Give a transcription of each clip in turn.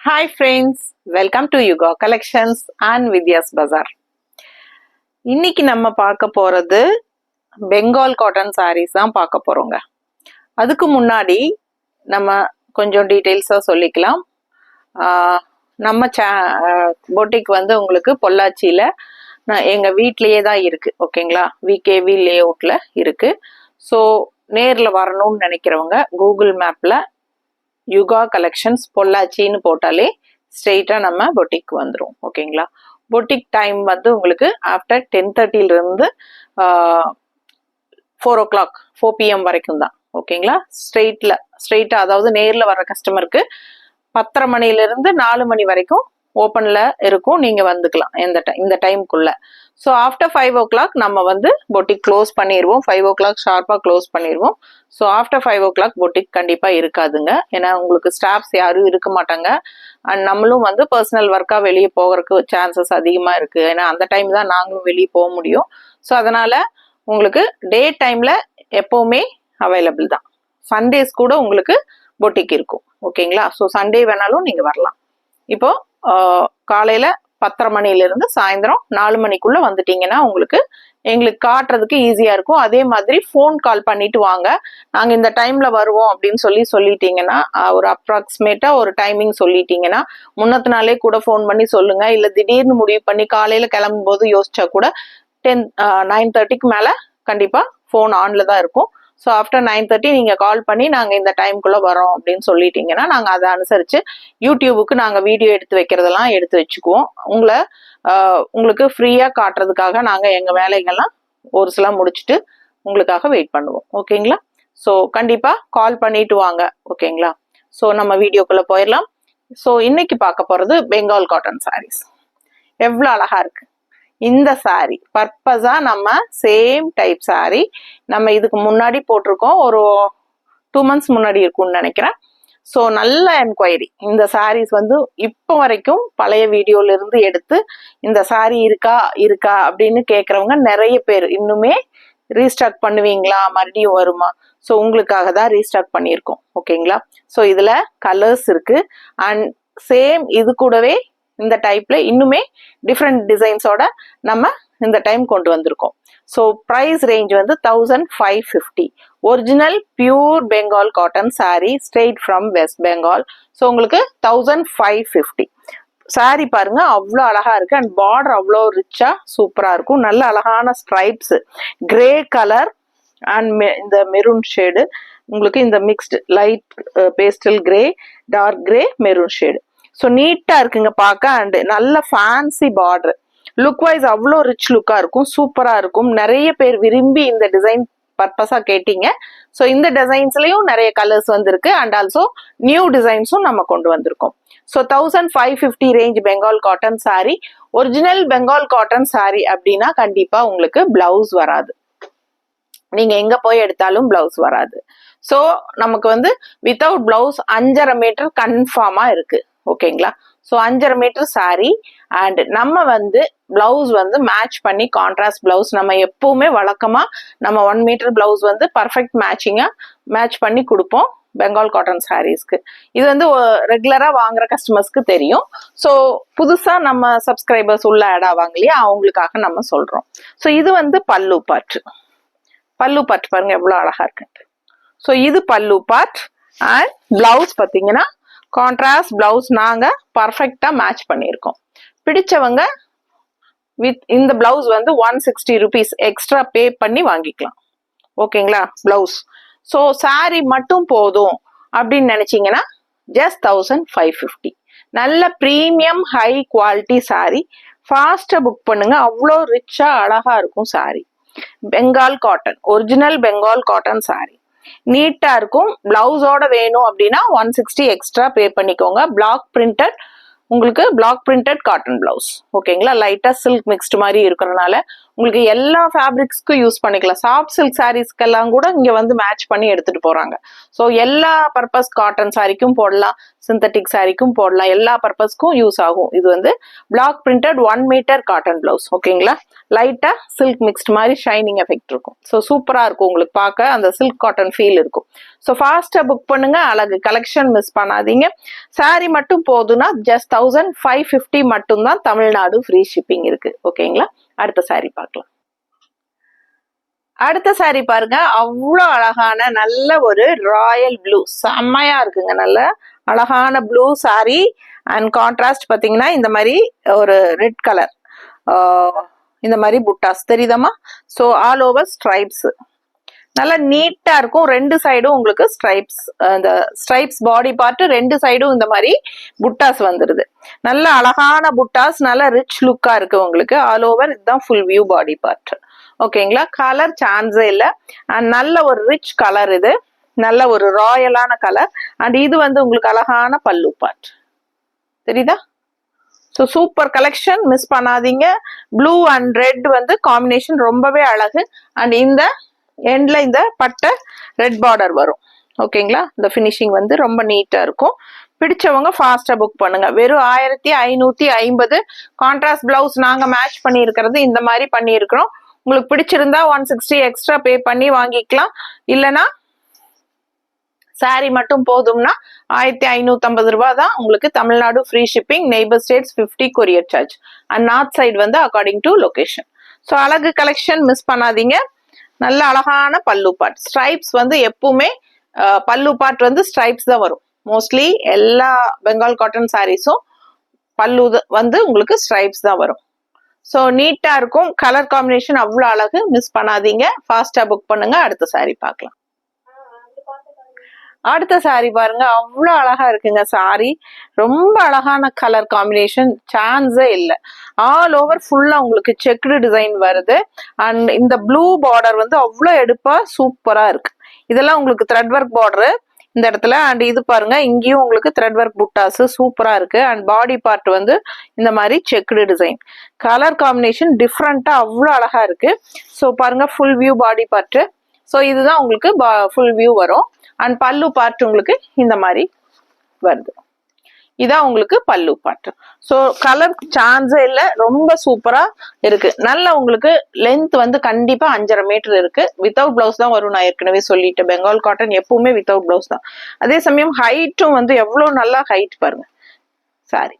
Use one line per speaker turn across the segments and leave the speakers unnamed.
Hi friends, welcome to Yuga Collections and Vidya's Bazaar. இன்னைக்கு நம்ம பார்க்க போறது பெங்கால் காட்டன் sarees தான் பார்க்க போறோங்க. அதுக்கு முன்னாடி நம்ம கொஞ்சம் டீடைல்ஸா சொல்லிக்கலாம். நம்ம பொட்டிக் வந்து உங்களுக்கு பொள்ளாச்சியில எங்க வீட்லயே தான் இருக்கு. ஓகேங்களா? விகேவி லேஅவுட்ல இருக்கு. ஸோ நேர்ல வரணும்னு நினைக்கிறவங்க கூகுள் மேப்ல யுகா கலெக்ஷன்ஸ் பொள்ளாச்சின்னு போட்டாலே ஸ்ட்ரெயிட்டா நம்ம பொட்டிக் வந்துடும். ஓகேங்களா? பொட்டிக் டைம் வந்து உங்களுக்கு ஆஃப்டர் 10:30 இருந்து 4 PM வரைக்கும் தான். ஓகேங்களா? ஸ்ட்ரெயிட்டா அதாவது நேர்ல வர கஸ்டமருக்கு 10:30 மணிலிருந்து 4 மணி வரைக்கும் ஓப்பன்ல இருக்கும். நீங்க வந்துக்கலாம் இந்த டைம்குள்ள. ஸோ ஆஃப்டர் 5 o'clock நம்ம வந்து பொட்டிக் க்ளோஸ் பண்ணிடுவோம். 5 o'clock ஷார்ப்பா க்ளோஸ் பண்ணிடுவோம். ஸோ ஆஃப்டர் 5 o'clock பொட்டிக் கண்டிப்பா இருக்காதுங்க. ஏன்னா உங்களுக்கு ஸ்டாஃப்ஸ் யாரும் இருக்க மாட்டாங்க. அண்ட் நம்மளும் வந்து பர்சனல் ஒர்க்கா வெளியே போகிறதுக்கு சான்சஸ் அதிகமா இருக்கு. ஏன்னா அந்த டைம் தான் நாங்களும் வெளியே போக முடியும். ஸோ அதனால உங்களுக்கு டே டைம்ல எப்பவுமே அவைலபிள் தான். சண்டேஸ் கூட உங்களுக்கு பொட்டிக் இருக்கும். ஓகேங்களா? ஸோ சண்டே வேணாலும் நீங்க வரலாம். இப்போ காலையில 10:30 மணிலிருந்து சாயந்தரம் 4 மணிக்குள்ள வந்துட்டீங்கன்னா உங்களுக்கு எங்களுக்கு காட்டுறதுக்கு ஈஸியா இருக்கும். அதே மாதிரி ஃபோன் கால் பண்ணிட்டு வாங்க, நாங்க இந்த டைம்ல வருவோம் அப்படின்னு சொல்லிட்டீங்கன்னா ஒரு அப்ராக்சிமேட்டா ஒரு டைமிங் சொல்லிட்டீங்கன்னா முன்னத்து நாளே கூட ஃபோன் பண்ணி சொல்லுங்க. இல்ல திடீர்னு முடிவு பண்ணி காலையில கிளம்பும் போது யோசிச்சா கூட 9:30க்கு மேல கண்டிப்பா ஃபோன் ஆன்ல தான் இருக்கும். ஸோ ஆஃப்டர் 9:30 நீங்க கால் பண்ணி நாங்க இந்த டைம்குள்ள வரோம் அப்படின்னு சொல்லிட்டீங்கன்னா நாங்க அதை அனுசரிச்சு யூடியூபுக்கு நாங்க வீடியோ எடுத்து வைக்கிறதெல்லாம் எடுத்து வச்சுக்குவோம். உங்களுக்கு ஃப்ரீயா காட்டுறதுக்காக நாங்க எங்க வேலைகள்லாம் ஒரு சில முடிச்சுட்டு உங்களுக்காக வெயிட் பண்ணுவோம். ஓகேங்களா? ஸோ கண்டிப்பா கால் பண்ணிட்டு வாங்க. ஓகேங்களா? ஸோ நம்ம வீடியோக்குள்ள போயிடலாம். ஸோ இன்னைக்கு பார்க்க போறது பெங்கால் காட்டன் சாரீஸ். எவ்வளவு அழகா இருக்கு இந்த சாரி. பர்பஸா நம்ம சேம் டைப் சாரி நம்ம இதுக்கு முன்னாடி போட்டிருக்கோம். ஒரு 2 months முன்னாடி இருக்கும்னு நினைக்கிறேன். ஸோ நல்ல என்கொயரி. இந்த சாரீஸ் வந்து இப்போ வரைக்கும் பழைய வீடியோல இருந்து எடுத்து இந்த சாரி இருக்கா அப்படின்னு கேட்கறவங்க நிறைய பேர் இன்னுமே ரீஸ்டாக் பண்ணுவீங்களா, மறுபடியும் வருமா? ஸோ உங்களுக்காக தான் ரீஸ்டாக் பண்ணியிருக்கோம். ஓகேங்களா? ஸோ இதுல கலர்ஸ் இருக்கு. அண்ட் சேம் இது கூடவே இந்த டைப்ல இன்னுமே டிஃப்ரெண்ட் டிசைன்ஸோட நம்ம இந்த டைம் கொண்டு வந்திருக்கோம். ஸோ ப்ரைஸ் ரேஞ்ச் வந்து 1550. Original pure Bengal cotton sorry straight from west Bengal. So உங்களுக்கு 1550. சாரி பாருங்க அவ்வளோ அழகா இருக்கு. அண்ட் பார்டர் அவ்வளோ ரிச்சா சூப்பரா இருக்கும். நல்ல அழகான ஸ்ட்ரைப்ஸ், கிரே கலர் அண்ட் இந்த மெரூன் ஷேடு. உங்களுக்கு இந்த mixed light pastel grey, dark grey, maroon shade. So நீட்டா இருக்குங்க பார்க்க. அண்ட் நல்ல ஃபேன்சி பார்டர். லுக் வைஸ் அவ்வளோ ரிச் லுக்கா இருக்கும், சூப்பரா இருக்கும். நிறைய பேர் விரும்பி இந்த டிசைன் பர்பஸா கேட்டீங்க. ஸோ இந்த டிசைன்ஸ்லயும் நிறைய கலர்ஸ் வந்திருக்கு. அண்ட் ஆல்சோ நியூ டிசைன்ஸும் நம்ம கொண்டு வந்திருக்கோம். So 1550 range Bengal cotton sorry. Original Bengal cotton sorry அப்படின்னா கண்டிப்பா உங்களுக்கு பிளவுஸ் வராது. நீங்க எங்க போய் எடுத்தாலும் பிளவுஸ் வராது. ஸோ நமக்கு வந்து வித்தவுட் பிளவுஸ் 5.5 மீட்டர் கன்ஃபார்மா இருக்கு. ஓகேங்களா? So 5.5 meter sorry. அண்ட் நம்ம வந்து பிளவுஸ் வந்து மேட்ச் பண்ணி கான்ட்ராஸ்ட் பிளவுஸ் நம்ம எப்பவுமே வழக்கமா நம்ம 1 மீட்டர் பிளவுஸ் வந்து பர்ஃபெக்ட் மேட்ச் பண்ணி கொடுப்போம் பெங்கால் காட்டன் சாரீஸ்க்கு. இது வந்து ரெகுலரா வாங்குற கஸ்டமர்ஸ்க்கு தெரியும். ஸோ புதுசா நம்ம சப்ஸ்கிரைபர்ஸ் உள்ள ஆட் ஆவாங்க இல்லையா, அவங்களுக்காக நம்ம சொல்றோம். ஸோ இது வந்து பல்லு பார்ட் பாருங்க எவ்வளவு அழகா இருக்கு. ஸோ இது பல்லு பார்ட். அண்ட் பிளவுஸ் பார்த்தீங்கன்னா கான்ட்ராஸ்ட் பிளவுஸ் நாங்க பர்ஃபெக்டா மேட்ச் பண்ணியிருக்கோம். பிடிச்சவங்க இந்த பிளவுஸ் வந்து 160 rupees எக்ஸ்ட்ரா பே பண்ணி வாங்கிக்கலாம். ஓகேங்களா? பிளவுஸ். ஸோ சாரி மட்டும் போதும் அப்படின்னு நினைச்சீங்கன்னா ஜஸ்ட் 1550. நல்ல ப்ரீமியம் ஹை குவாலிட்டி சாரி. ஃபாஸ்டா புக் பண்ணுங்க. அவ்வளோ ரிச்சா அழகா இருக்கும் sorry. Bengal cotton, original Bengal cotton sorry நீட்டா இருக்கும். பிளவுஸோட வேணும் அப்படின்னா 160 எக்ஸ்ட்ரா பே பண்ணிக்கோங்க. உங்களுக்கு பிளாக் பிரிண்டட் காட்டன் பிளவுஸ். ஓகேங்களா? லைட்டா சில்க் மிக்ஸ்டு மாதிரி இருக்கிறதுனால உங்களுக்கு எல்லா ஃபேப்ரிக்ஸ்க்கும் யூஸ் பண்ணிக்கலாம். சாஃப்ட் சில்க் சாரீஸ்க்கெல்லாம் கூட இங்க வந்து மேட்ச் பண்ணி எடுத்துட்டு போறாங்க. ஸோ எல்லா பர்பஸ் காட்டன் சாரிக்கும் போடலாம், சிந்தட்டிக் சாரிக்கும் போடலாம், எல்லா பர்பஸ்க்கும் யூஸ் ஆகும். இது வந்து block printed 1 metre cotton blouse. ஓகேங்களா, லைட்டா சில்க் மிக்ஸ்ட் மாதிரி ஷைனிங் எஃபெக்ட் இருக்கும். ஸோ சூப்பரா இருக்கும் உங்களுக்கு பார்க்க, அந்த சில்க் காட்டன் ஃபீல் இருக்கும். ஸோ ஃபாஸ்டா புக் பண்ணுங்க. அழகு கலெக்ஷன் மிஸ் பண்ணாதீங்க. சாரி மட்டும் போதுன்னா ஜஸ்ட் 1550 மட்டும் தான் தமிழ்நாடு ஃப்ரீ ஷிப்பிங் இருக்கு. ஓகேங்களா, அடுத்த சாரி பார்க்கலாம். அடுத்த சாரி பாருங்க, அவ்வளோ அழகான நல்ல ஒரு ராயல் ப்ளூ, செம்மையா இருக்குங்க. நல்ல அழகான ப்ளூ சாரி அண்ட் கான்ட்ராஸ்ட் பாத்தீங்கன்னா இந்த மாதிரி ஒரு ரெட் கலர், இந்த மாதிரி புட்டாஸ் தெரியுதமா. ஸோ ஆல் ஓவர் ஸ்ட்ரைப்ஸ், நல்லா நீட்டா இருக்கும். ரெண்டு சைடும் உங்களுக்கு ஸ்ட்ரைப்ஸ், அந்த ஸ்ட்ரைப்ஸ் பாடி பார்ட் ரெண்டு சைடும் இந்த மாதிரி புட்டாஸ் வந்துருது. நல்ல அழகான புட்டாஸ், நல்ல ரிச் லுக்கா இருக்கு உங்களுக்கு. ஆல் ஓவர் இதுதான் ஃபுல் வியூ பாடி பார்ட். ஓகேங்களா, கலர் சான்ஸே இல்லை. அண்ட் நல்ல ஒரு ரிச் கலர், இது நல்ல ஒரு ராயலான கலர். அண்ட் இது வந்து உங்களுக்கு அழகான பல்லு பார்ட் தெரியுதா. ஸோ சூப்பர் கலெக்ஷன், மிஸ் பண்ணாதீங்க. ப்ளூ அண்ட் ரெட் வந்து காம்பினேஷன் ரொம்பவே அழகு. அண்ட் இந்த எண்ட்ல இந்த பட்டை ரெட் பார்டர் வரும். ஓகேங்களா, இந்த ஃபினிஷிங் வந்து ரொம்ப நீட்டா இருக்கும். பிடிச்சவங்க ஃபாஸ்டா புக் பண்ணுங்க. வெறும் 1550. கான்ட்ராஸ்ட் பிளவுஸ் நாங்க மேட்ச் பண்ணி இருக்கிறது இந்த மாதிரி பண்ணி இருக்கிறோம். உங்களுக்கு பிடிச்சிருந்தா 160 எக்ஸ்ட்ரா பே பண்ணி வாங்கிக்கலாம். இல்லைன்னா சாரி மட்டும் போதும்னா 1550 ரூபாய் தான் உங்களுக்கு Tamil Nadu free shipping. Neighbour states 50 courier charge. And north side வந்து அக்கார்டிங் டு லொகேஷன். ஸோ அழகு கலெக்ஷன் மிஸ் பண்ணாதீங்க. நல்ல அழகான பல்லு பார்ட், ஸ்ட்ரைப்ஸ் வந்து எப்பவுமே பல்லு பார்ட் வந்து ஸ்ட்ரைப்ஸ் தான் வரும். மோஸ்ட்லி எல்லா பெங்கால் காட்டன் சாரீஸும் பல்லு வந்து உங்களுக்கு ஸ்ட்ரைப்ஸ் தான் வரும். ஸோ நீட்டா இருக்கும். கலர் காம்பினேஷன் அவ்வளோ அழகு, மிஸ் பண்ணாதீங்க. ஃபாஸ்டா புக் பண்ணுங்க. அடுத்த சாரி பார்க்கலாம். அடுத்த சாரி பாருங்க, அவ்வளோ அழகா இருக்குங்க சாரி. ரொம்ப அழகான கலர் காம்பினேஷன், சான்ஸே இல்லை. ஆல் ஓவர் ஃபுல்லா உங்களுக்கு செக்டு டிசைன் வருது. அண்ட் இந்த ப்ளூ பார்டர் வந்து அவ்வளோ எடுப்பா சூப்பரா இருக்கு. இதெல்லாம் உங்களுக்கு த்ரெட் ஒர்க் பார்டரு இந்த இடத்துல. அண்ட் இது பாருங்க, இங்கேயும் உங்களுக்கு த்ரெட் ஒர்க் புட்டாஸ் சூப்பரா இருக்கு. அண்ட் பாடி பார்ட் வந்து இந்த மாதிரி செக்டு டிசைன். கலர் காம்பினேஷன் டிஃப்ரெண்டா அவ்வளோ அழகா இருக்கு. ஸோ பாருங்க, full view body part. So இதுதான் உங்களுக்கு ஃபுல் வியூ வரும். அண்ட் பல்லு பார்ட் உங்களுக்கு இந்த மாதிரி வருது. இதான் உங்களுக்கு பல்லு பார்ட். ஸோ கலர் சான்ஸே இல்லை, ரொம்ப சூப்பரா இருக்கு. நல்ல உங்களுக்கு லென்த் வந்து கண்டிப்பா 5.5 மீட்டர் இருக்கு. வித்தவுட் பிளவுஸ் தான் வரும். நான் ஏற்கனவே சொல்லிட்டேன், பெங்கால் காட்டன் எப்பவுமே வித்தவுட் பிளவுஸ் தான். அதே சமயம் ஹைட்டும் வந்து எவ்வளவு நல்லா ஹைட் பாருங்க. சாரி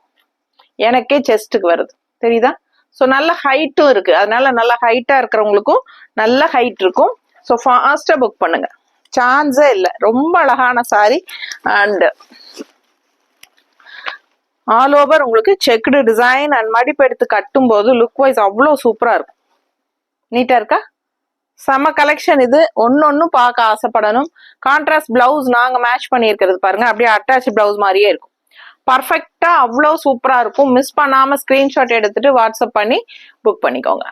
எனக்கே செஸ்ட்டுக்கு வருது தெரியுதா. ஸோ நல்ல ஹைட்டும் இருக்கு. அதனால நல்ல ஹைட்டா இருக்கிறவங்களுக்கும் நல்ல ஹைட் இருக்கும். ஸோ ஃபாஸ்டா புக் பண்ணுங்க, சான்ஸே இல்லை. ரொம்ப அழகான சாரி. அண்ட் ஆல் ஓவர் உங்களுக்கு செக்டு டிசைன் அண்ட் மடிப்பு எடுத்து கட்டும் போது லுக் வைஸ் அவ்வளோ சூப்பரா இருக்கும். நீட்டா இருக்கா, செம கலெக்ஷன் இது. ஒன்னொன்னும் பார்க்க ஆசைப்படணும். கான்ட்ராஸ்ட் பிளவுஸ் நாங்க மேட்ச் பண்ணியிருக்கிறது பாருங்க, அப்படியே அட்டாச் பிளவுஸ் மாதிரியே இருக்கும். பர்ஃபெக்டா அவ்வளோ சூப்பரா இருக்கும். மிஸ் பண்ணாம ஸ்கிரீன்ஷாட் எடுத்துட்டு வாட்ஸ்அப் பண்ணி புக் பண்ணிக்கோங்க.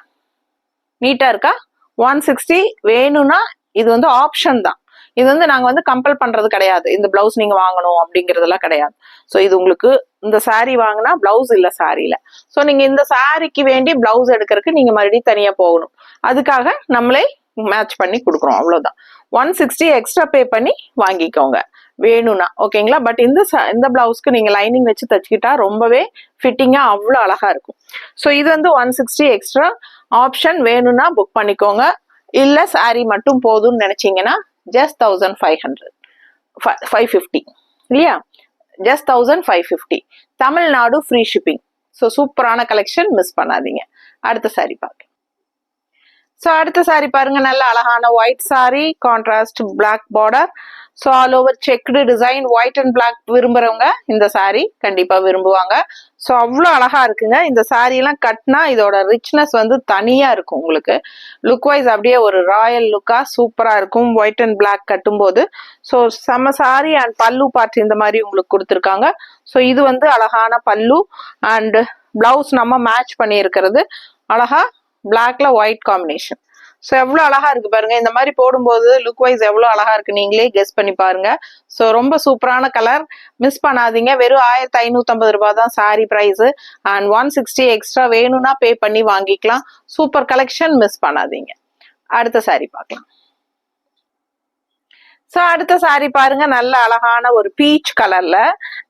நீட்டா இருக்கா. 160 வேணும்னா இது வந்து ஆப்ஷன் தான். இது வந்து நாங்க வந்து கம்பல் பண்றது கிடையாது. இந்த பிளவுஸ் நீங்க வாங்கணும் அப்படிங்கறதெல்லாம் கிடையாது. ஸோ இது உங்களுக்கு இந்த சாரி வாங்கினா பிளவுஸ் இல்ல சாரியில. ஸோ நீங்க இந்த சாரிக்கு வேண்டி பிளவுஸ் எடுக்கிறதுக்கு நீங்க மறுபடியும் தனியா போகணும். அதுக்காக நம்மளே மேட்ச் பண்ணி கொடுக்குறோம், அவ்வளவுதான். 160 எக்ஸ்ட்ரா பே பண்ணி வாங்கிக்கோங்க வேணும்னா. ஓகேங்களா. பட் இந்த பிளவுஸ்க்கு நீங்க லைனிங் வச்சு தச்சுக்கிட்டா ரொம்பவே ஃபிட்டிங்கா அவ்வளோ அழகா இருக்கும். ஸோ இது வந்து 160 எக்ஸ்ட்ரா ஆப்ஷன். வேணும்னா புக் பண்ணிக்கோங்க. இல்ல சாரி மட்டும் போதும்னு நினைச்சீங்கன்னா ஜஸ்ட் 550 இல்லையா, just 1550. Tamil Nadu free shipping. So சூப்பரான கலெக்ஷன், மிஸ் பண்ணாதீங்க. அடுத்த சாரி பார்க்க. ஸோ அடுத்த சாரி பாருங்க, நல்ல அழகான white sari, contrast black border. So all over checked design, white and black விரும்புறவங்க இந்த சாரி கண்டிப்பா விரும்புவாங்க. ஸோ அவ்வளோ அழகா இருக்குங்க. இந்த சாரி எல்லாம் கட்டினா இதோட ரிச்னஸ் வந்து தனியா இருக்கும் உங்களுக்கு. லுக் வைஸ் அப்படியே ஒரு ராயல் லுக்கா சூப்பரா இருக்கும் ஒயிட் அண்ட் பிளாக் கட்டும் போது. ஸோ செம சாரி. அண்ட் பல்லு பார்ட் இந்த மாதிரி உங்களுக்கு கொடுத்துருக்காங்க. ஸோ இது வந்து அழகான பல்லு. அண்ட் பிளவுஸ் நம்ம மேட்ச் பண்ணி இருக்கிறது அழகா பிளாக்ல ஒயிட் காம்பினேஷன். ஸோ எவ்வளோ அழகா இருக்கு பாருங்க. இந்த மாதிரி போடும்போது லுக் வைஸ் எவ்வளோ அழகா இருக்கு நீங்களே கெஸ் பண்ணி பாருங்க. ஸோ ரொம்ப சூப்பரான கலர், மிஸ் பண்ணாதீங்க. வெறும் 1550 ரூபாய் தான் சாரி பிரைஸ். அண்ட் 160 எக்ஸ்ட்ரா வேணும்னா பே பண்ணி வாங்கிக்கலாம். சூப்பர் கலெக்ஷன், மிஸ் பண்ணாதீங்க. அடுத்த சாரி பார்க்கலாம். ஸோ அடுத்த சாரி பாருங்க, நல்ல அழகான ஒரு பீச் கலர்ல,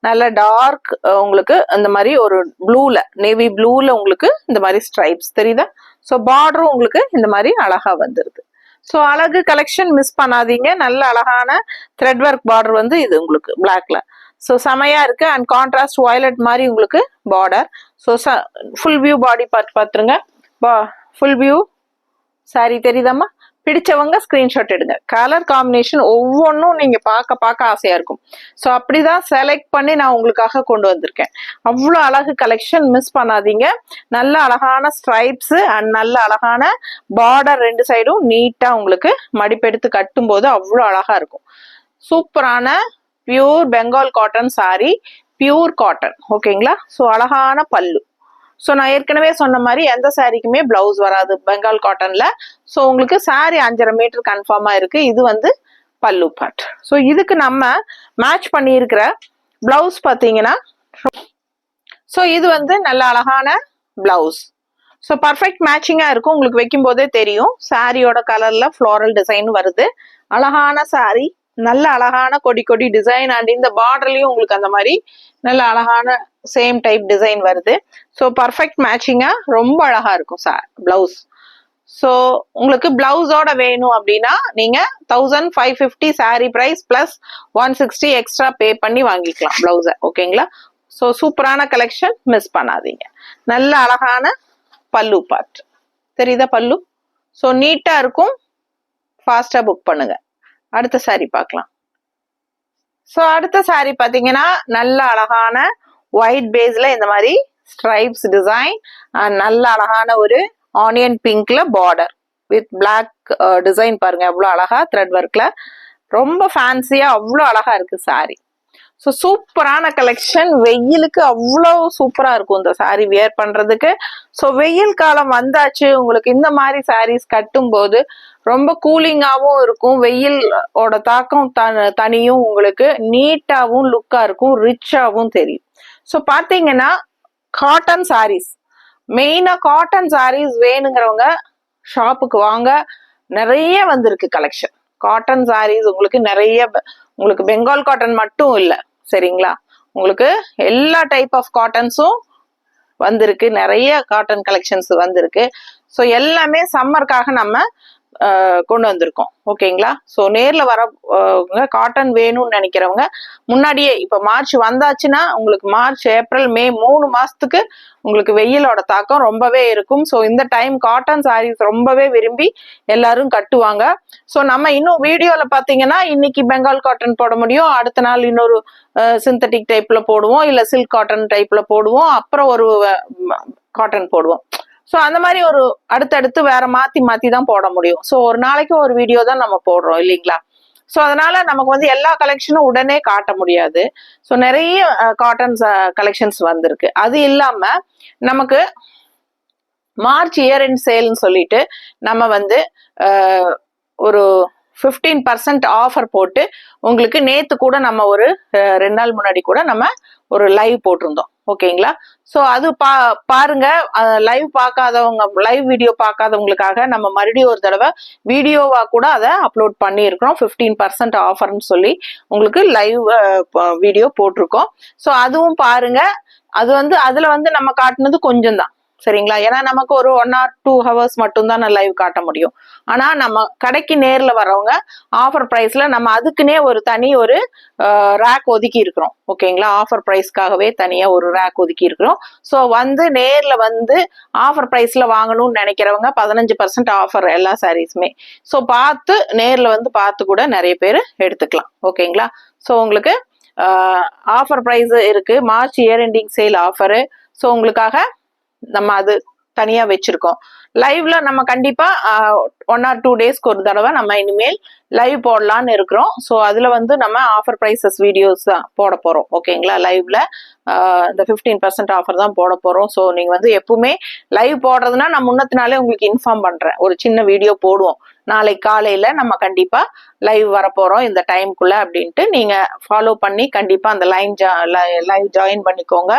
நல்ல டார்க் உங்களுக்கு இந்த மாதிரி ஒரு ப்ளூல, நேவி ப்ளூல உங்களுக்கு இந்த மாதிரி ஸ்ட்ரைப்ஸ் தெரியுதா? ஸோ பார்டரும் உங்களுக்கு இந்த மாதிரி அழகா வந்துருது. ஸோ அழகு கலெக்ஷன், மிஸ் பண்ணாதீங்க. நல்ல அழகான த்ரெட் ஒர்க் பார்டர் வந்து இது உங்களுக்கு பிளாக்ல. ஸோ செமையா இருக்கு. அண்ட் கான்ட்ராஸ்ட் வயலட் மாதிரி உங்களுக்கு border. So full view body part பார்த்துருங்க. ஃபுல் வியூ சாரி தெரியுதாம்மா? பிடிச்சவங்க ஸ்கிரீன்ஷாட் எடுங்க. கலர் காம்பினேஷன் ஒவ்வொன்றும் நீங்க பார்க்க ஆசையா இருக்கும். ஸோ அப்படிதான் செலக்ட் பண்ணி நான் உங்களுக்காக கொண்டு வந்திருக்கேன். அவ்வளோ அழகு கலெக்ஷன், மிஸ் பண்ணாதீங்க. நல்ல அழகான ஸ்ட்ரைப்ஸ் அண்ட் நல்ல அழகான பார்டர், ரெண்டு சைடும் நீட்டா உங்களுக்கு மடிப்பெடுத்து கட்டும் போது அவ்வளோ அழகா இருக்கும். சூப்பரான pure Bengal cotton sorry, pure cotton. ஓகேங்களா? ஸோ அழகான பல்லு. ஸோ நான் ஏற்கனவே சொன்ன மாதிரி எந்த சாரிக்குமே பிளவுஸ் வராது பெங்கால் காட்டன்ல. ஸோ உங்களுக்கு சாரி 5.5 மீட்டர் கன்ஃபார்மா இருக்கு. இது வந்து பல்லு பார்ட். ஸோ இதுக்கு நம்ம மேட்ச் பண்ணியிருக்கிற பிளவுஸ் பார்த்தீங்கன்னா, ஸோ இது வந்து நல்ல அழகான பிளவுஸ். ஸோ பர்ஃபெக்ட் மேட்சிங்கா இருக்கும். உங்களுக்கு வைக்கும் போதே தெரியும். சாரியோட கலர்ல ஃப்ளோரல் டிசைன் வருது. அழகான சாரி, நல்ல அழகான கொடி டிசைன். அண்ட் இந்த பார்டர்லயும் உங்களுக்கு அந்த மாதிரி நல்ல அழகான சேம் டைப் டிசைன் வருது. ஸோ பர்ஃபெக்ட் மேட்சிங்கா ரொம்ப அழகா இருக்கும் பிளவுஸ். ஸோ உங்களுக்கு பிளவுஸோட வேணும் அப்படின்னா நீங்க 1550 sari price plus 160 extra pay பண்ணி வாங்கிக்கலாம் பிளவுஸை. ஓகேங்களா? ஸோ சூப்பரான கலெக்ஷன், மிஸ் பண்ணாதீங்க. நல்ல அழகான பல்லு பார்ட் தெரியுதா? பல்லு ஸோ நீட்டா இருக்கும். ஃபாஸ்டா புக் பண்ணுங்க. அடுத்த சாரி பார்க்கலாம். ஸோ அடுத்த சாரி பார்த்தீங்கன்னா, நல்ல அழகான ஒயிட் பேஸ்ல இந்த மாதிரி ஸ்ட்ரைப்ஸ் டிசைன், நல்ல அழகான ஒரு ஆனியன் பிங்க்ல பார்டர் வித் பிளாக் டிசைன். பாருங்க எவ்வளோ அழகா த்ரெட் ஒர்க்ல, ரொம்ப ஃபேன்சியா அவ்வளோ அழகா இருக்கு சாரி. ஸோ சூப்பரான கலெக்ஷன். வெயிலுக்கு அவ்வளோ சூப்பரா இருக்கும் இந்த சாரி வியர் பண்றதுக்கு. ஸோ வெயில் காலம் வந்தாச்சு. உங்களுக்கு இந்த மாதிரி சாரீஸ் கட்டும் போது ரொம்ப கூலிங்காவும் இருக்கும். வெயிலோட தாக்கம் தனியும், உங்களுக்கு நீட்டாவும் லுக்கா இருக்கும், ரிச்சாவும் தெரியும். ஸோ பாத்தீங்கன்னா காட்டன் சாரீஸ், மெயினா காட்டன் சாரீஸ் வேணுங்கிறவங்க ஷாப்புக்கு வாங்க. நிறைய வந்திருக்கு கலெக்ஷன். காட்டன் சாரீஸ் உங்களுக்கு நிறைய, உங்களுக்கு பெங்கால் காட்டன் மட்டும் இல்லை சரிங்களா, உங்களுக்கு எல்லா டைப் ஆஃப் காட்டன்ஸும் வந்திருக்கு. நிறைய காட்டன் கலெக்ஷன்ஸ் வந்திருக்கு. ஸோ எல்லாமே சம்மருக்காக நம்ம கொண்டு வந்திருக்கோம். ஓகேங்களா? ஸோ நேர்ல வர காட்டன் வேணும்னு நினைக்கிறவங்க முன்னாடியே, இப்ப மார்ச் வந்தாச்சுன்னா உங்களுக்கு மார்ச், ஏப்ரல், மே 3 மாசத்துக்கு உங்களுக்கு வெயிலோட தாக்கம் ரொம்பவே இருக்கும். ஸோ இந்த டைம் காட்டன் சாரீஸ் ரொம்பவே விரும்பி எல்லாரும் கட்டுவாங்க. ஸோ நம்ம இன்னும் வீடியோல பாத்தீங்கன்னா இன்னைக்கு பெங்கால் காட்டன் போட முடியும், அடுத்த நாள் இன்னொரு சிந்தட்டிக் டைப்ல போடுவோம், இல்ல சில்க் காட்டன் டைப்ல போடுவோம், அப்புறம் ஒரு காட்டன் போடுவோம். ஸோ அந்த மாதிரி ஒரு அடுத்தடுத்து வேற மாத்தி தான் போட முடியும். ஸோ ஒரு நாளைக்கு ஒரு வீடியோ தான் நம்ம போடுறோம் இல்லைங்களா? ஸோ அதனால நமக்கு வந்து எல்லா கலெக்ஷனும் உடனே காட்ட முடியாது. ஸோ நிறைய காட்டன் கலெக்ஷன்ஸ் வந்திருக்கு. அது இல்லாம நமக்கு மார்ச் இயர் எண்ட் சேல்னு சொல்லிட்டு நம்ம வந்து ஒரு 15% ஆஃபர் போட்டு உங்களுக்கு நேத்து கூட நம்ம ஒரு 2 நாள் முன்னாடி கூட நம்ம ஒரு லைவ் போட்டிருந்தோம். ஓகேங்களா? ஸோ அது பாருங்க. லைவ் பார்க்காதவங்க, லைவ் வீடியோ பார்க்காதவங்களுக்காக நம்ம மறுபடியும் ஒரு தடவை வீடியோவா கூட அதை அப்லோட் பண்ணியிருக்கிறோம். 15% ஆஃபர்னு சொல்லி உங்களுக்கு லைவ் வீடியோ போட்டிருக்கோம். ஸோ அதுவும் பாருங்க. அது வந்து அதுல வந்து நம்ம காட்டினது கொஞ்சம் தான் சரிங்களா, ஏன்னா நமக்கு ஒரு 1 or 2 hours மட்டும் தான் லைவ் காட்ட முடியும். ஆனா நம்ம கடைக்கு நேர்ல வர்றவங்க ஆஃபர் பிரைஸ்ல நம்ம அதுக்குன்னே ஒரு தனி ஒரு ரேக் ஒதுக்கி இருக்கிறோம். ஓகேங்களா? ஆஃபர் பிரைஸ்க்காகவே தனியா ஒரு ரேக் ஒதுக்கி இருக்கிறோம். ஸோ வந்து நேர்ல வந்து ஆஃபர் பிரைஸ்ல வாங்கணும்னு நினைக்கிறவங்க 15% ஆஃபர் எல்லா சாரீஸுமே. ஸோ பார்த்து நேர்ல வந்து பார்த்து கூட நிறைய பேர் எடுத்துக்கலாம். ஓகேங்களா? ஸோ உங்களுக்கு ஆஃபர் பிரைஸ் இருக்கு, March year ending sale offer. So உங்களுக்காக நம்ம அது தனியா வச்சிருக்கோம். லைவ்ல நம்ம கண்டிப்பா 1 or 2 டேஸ்க்கு ஒரு தடவை நம்ம இனிமேல் லைவ் போடலான்னு இருக்கிறோம். ஸோ அதுல வந்து நம்ம ஆஃபர் ப்ரைசஸ் வீடியோஸ் தான் போட போறோம். ஓகேங்களா? லைவ்ல இந்த 15% ஆஃபர் தான் போட போறோம். ஸோ நீங்க வந்து எப்பவுமே லைவ் போடுறதுன்னா நான் முன்னத்தினாலே உங்களுக்கு இன்ஃபார்ம் பண்றேன். ஒரு சின்ன வீடியோ போடுவோம். நாளைக்கு காலையில நம்ம கண்டிப்பா லைவ் வரப்போறோம் இந்த டைம்குள்ள அப்படின்ட்டு நீங்க ஃபாலோ பண்ணி கண்டிப்பா அந்த லைவ் ஜாயின் பண்ணிக்கோங்க.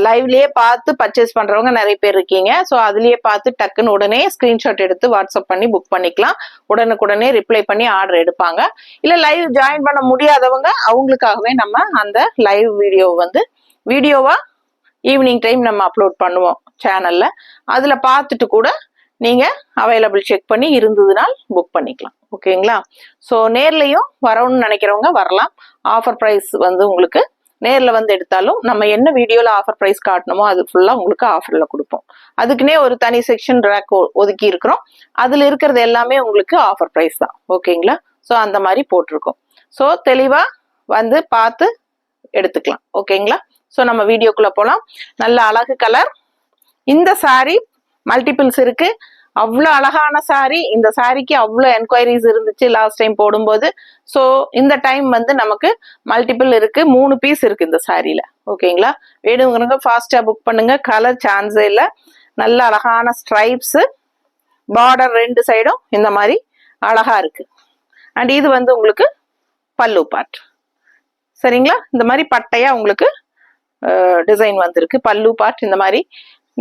லைவ்லயே பார்த்து பர்ச்சேஸ் பண்றவங்க நிறைய பேர் இருக்கீங்க. ஸோ அதுலயே பார்த்து டக்குன்னு உடனே ஸ்கிரீன்ஷாட் எடுத்து வாட்ஸ்அப் பண்ணி புக் பண்ணிக்கலாம். உடனுக்குடனே ரிப்ளை பண்ணி ஆர்டர் எடுப்பாங்க. இல்ல லைவ் ஜாயின் பண்ண முடியாதவங்க அவங்களுக்காகவே நம்ம அந்த லைவ் வீடியோ வந்து வீடியோவா ஈவினிங் டைம் நம்ம அப்லோட் பண்ணுவோம் சேனல்ல. அதுல பார்த்துட்டு கூட நீங்க அவைலபிள் செக் பண்ணி இருந்ததுனால் புக் பண்ணிக்கலாம். ஓகேங்களா? ஸோ நேர்லயும் வரணும்னு நினைக்கிறவங்க வரலாம். ஆஃபர் ப்ரைஸ் வந்து உங்களுக்கு நேர்ல வந்து எடுத்தாலும் நம்ம என்ன வீடியோல ஆஃபர் ப்ரைஸ் காட்டணுமோ அது ஃபுல்லா உங்களுக்கு ஆஃபர்ல கொடுப்போம். அதுக்குன்னே ஒரு தனி செக்ஷன் ரேக் ஒதுக்கி இருக்கிறோம். அதுல இருக்கிறது எல்லாமே உங்களுக்கு ஆஃபர் ப்ரைஸ் தான். ஓகேங்களா? ஸோ அந்த மாதிரி போட்டிருக்கோம். ஸோ தெளிவா வந்து பார்த்து எடுத்துக்கலாம். ஓகேங்களா? ஸோ நம்ம வீடியோக்குள்ள போலாம். நல்ல அழகு கலர். இந்த சாரி மல்டிபிள்ஸ் இருக்கு. அவ்வளோ அழகான சாரி. இந்த சாரிக்கு அவ்வளோ என்கொயரிஸ் இருந்துச்சு லாஸ்ட் டைம் போடும்போது. ஸோ இந்த டைம் வந்து நமக்கு மல்டிபிள் இருக்கு. 3 பீஸ் இருக்கு இந்த சாரியில. ஓகேங்களா? வேணுங்கிறவங்க ஃபாஸ்டா புக் பண்ணுங்க. கலர் சான்ஸே இல்லை. நல்ல அழகான ஸ்ட்ரைப்ஸ், பார்டர் 2 சைடும் இந்த மாதிரி அழகா இருக்கு. அண்ட் இது வந்து உங்களுக்கு பல்லு பார்ட். சரிங்களா? இந்த மாதிரி பட்டையா உங்களுக்கு டிசைன் வந்திருக்கு. பல்லு பார்ட் இந்த மாதிரி